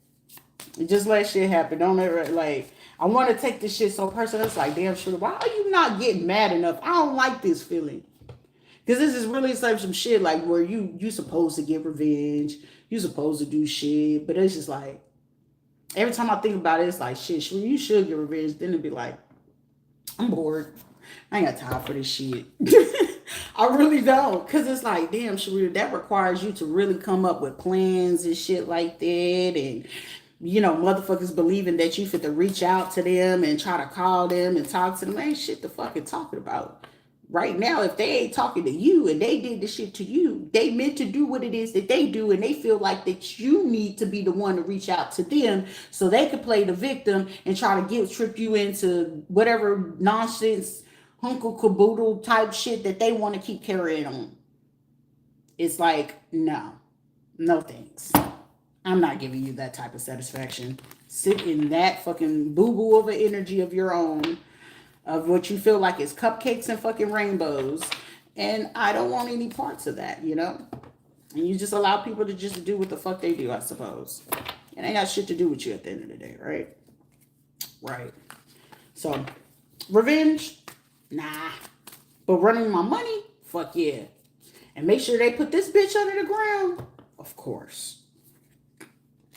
Just let shit happen. Don't ever, like, I want to take this shit so personal. It's like, damn, sure, why are you not getting mad enough? I don't like this feeling. Because this is really like some shit like where you supposed to get revenge. You supposed to do shit. But it's just like, every time I think about it, it's like, shit, you should get revenge. Then it'd be like, I'm bored. I ain't got time for this shit. I really don't. Because it's like, damn, Sharita, that requires you to really come up with plans and shit like that. And, you know, motherfuckers believing that you fit to reach out to them and try to call them and talk to them. Ain't shit to fucking talking about. Right now, if they ain't talking to you and they did the shit to you, they meant to do what it is that they do, and they feel like that you need to be the one to reach out to them so they can play the victim and try to guilt trip you into whatever nonsense, hunkel caboodle type shit that they want to keep carrying on. It's like, no thanks. I'm not giving you that type of satisfaction. Sit in that fucking boo-boo of an energy of your own, of what you feel like is cupcakes and fucking rainbows. And I don't want any parts of that, you know? And you just allow people to just do what the fuck they do, I suppose. And they got shit to do with you at the end of the day, right? Right. So, revenge? Nah. But running my money? Fuck yeah. And make sure they put this bitch under the ground? Of course.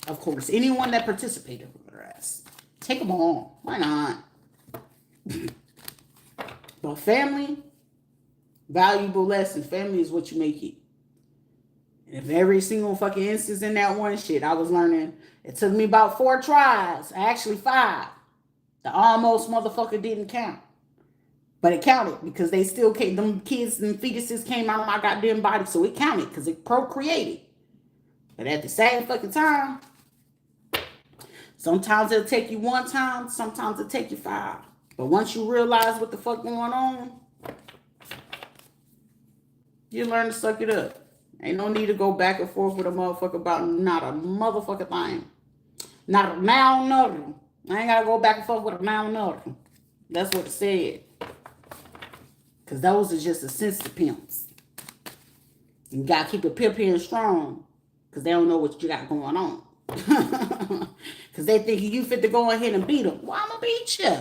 Of course. Anyone that participated with their ass. Take them on. Why not? But family, valuable lesson. Family is what you make it. And if every single fucking instance in that one shit, I was learning, it took me about 4 tries, actually 5. The almost motherfucker didn't count. But it counted because they still came, them kids and fetuses came out of my goddamn body, so it counted because it procreated. But at the same fucking time, sometimes it'll take you 1 time, sometimes it'll take you 5. But once you realize what the fuck going on, you learn to suck it up. Ain't no need to go back and forth with a motherfucker about not a motherfucking thing. Not a now nothing. I ain't gotta go back and forth with a now nothing. That's what it said. Because those are just the sensitive pimps. You gotta keep your pimp here strong. Because they don't know what you got going on. Because they think you fit to go ahead and beat them. Well, I'm gonna beat you.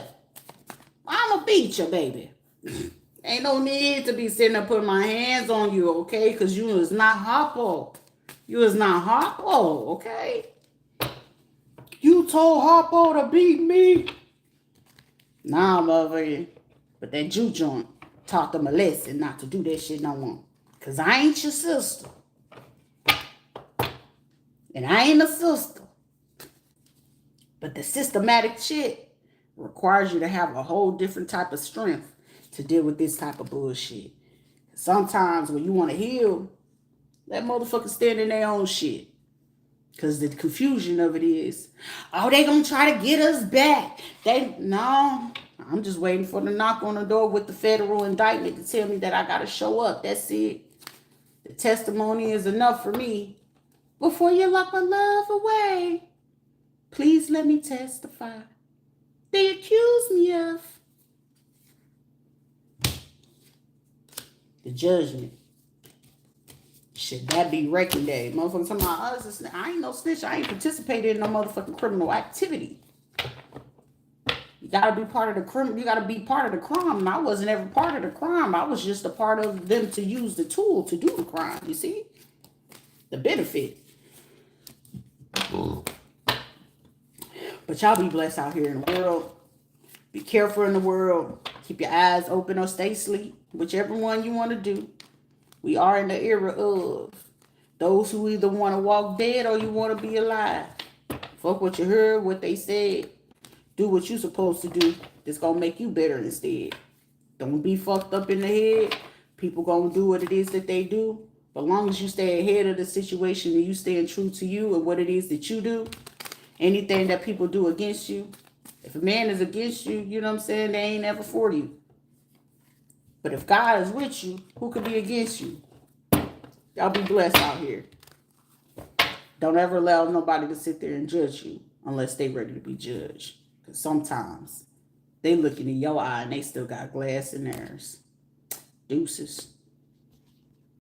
I'm gonna beat you, baby. Ain't no need to be sitting there putting my hands on you, okay? Because you is not Harpo. You is not Harpo, okay? You told Harpo to beat me. Nah, motherfucker. But that Jew joint taught them a lesson not to do that shit no more. Because I ain't your sister. And I ain't a sister. But the systematic shit, Requires you to have a whole different type of strength to deal with this type of bullshit. Sometimes when you want to heal, let motherfuckers stand in their own shit. Because the confusion of it is, oh, they gonna try to get us back. No, I'm just waiting for the knock on the door with the federal indictment to tell me that I gotta show up. That's it. The testimony is enough for me. Before you lock my love away, please let me testify. They accuse me of the judgment. Should that be reckoned day? Motherfuckers talking about us. I ain't no snitch. I ain't participated in no motherfucking criminal activity. You gotta be part of the crime. You gotta be part of the crime. And I wasn't ever part of the crime. I was just a part of them to use the tool to do the crime. You see? The benefit. But y'all be blessed out here in the world. Be careful in the world. Keep your eyes open or stay asleep. Whichever one you want to do. We are in the era of those who either want to walk dead or you want to be alive. Fuck what you heard, what they said. Do what you supposed to do. It's going to make you better instead. Don't be fucked up in the head. People going to do what it is that they do. But as long as you stay ahead of the situation and you staying true to you and what it is that you do, anything that people do against you, if a man is against you, you know what I'm saying, they ain't ever for you. But if God is with you, who could be against you? Y'all be blessed out here. Don't ever allow nobody to sit there and judge you unless they ready to be judged. Because sometimes they looking in your eye and they still got glass in theirs. Deuces.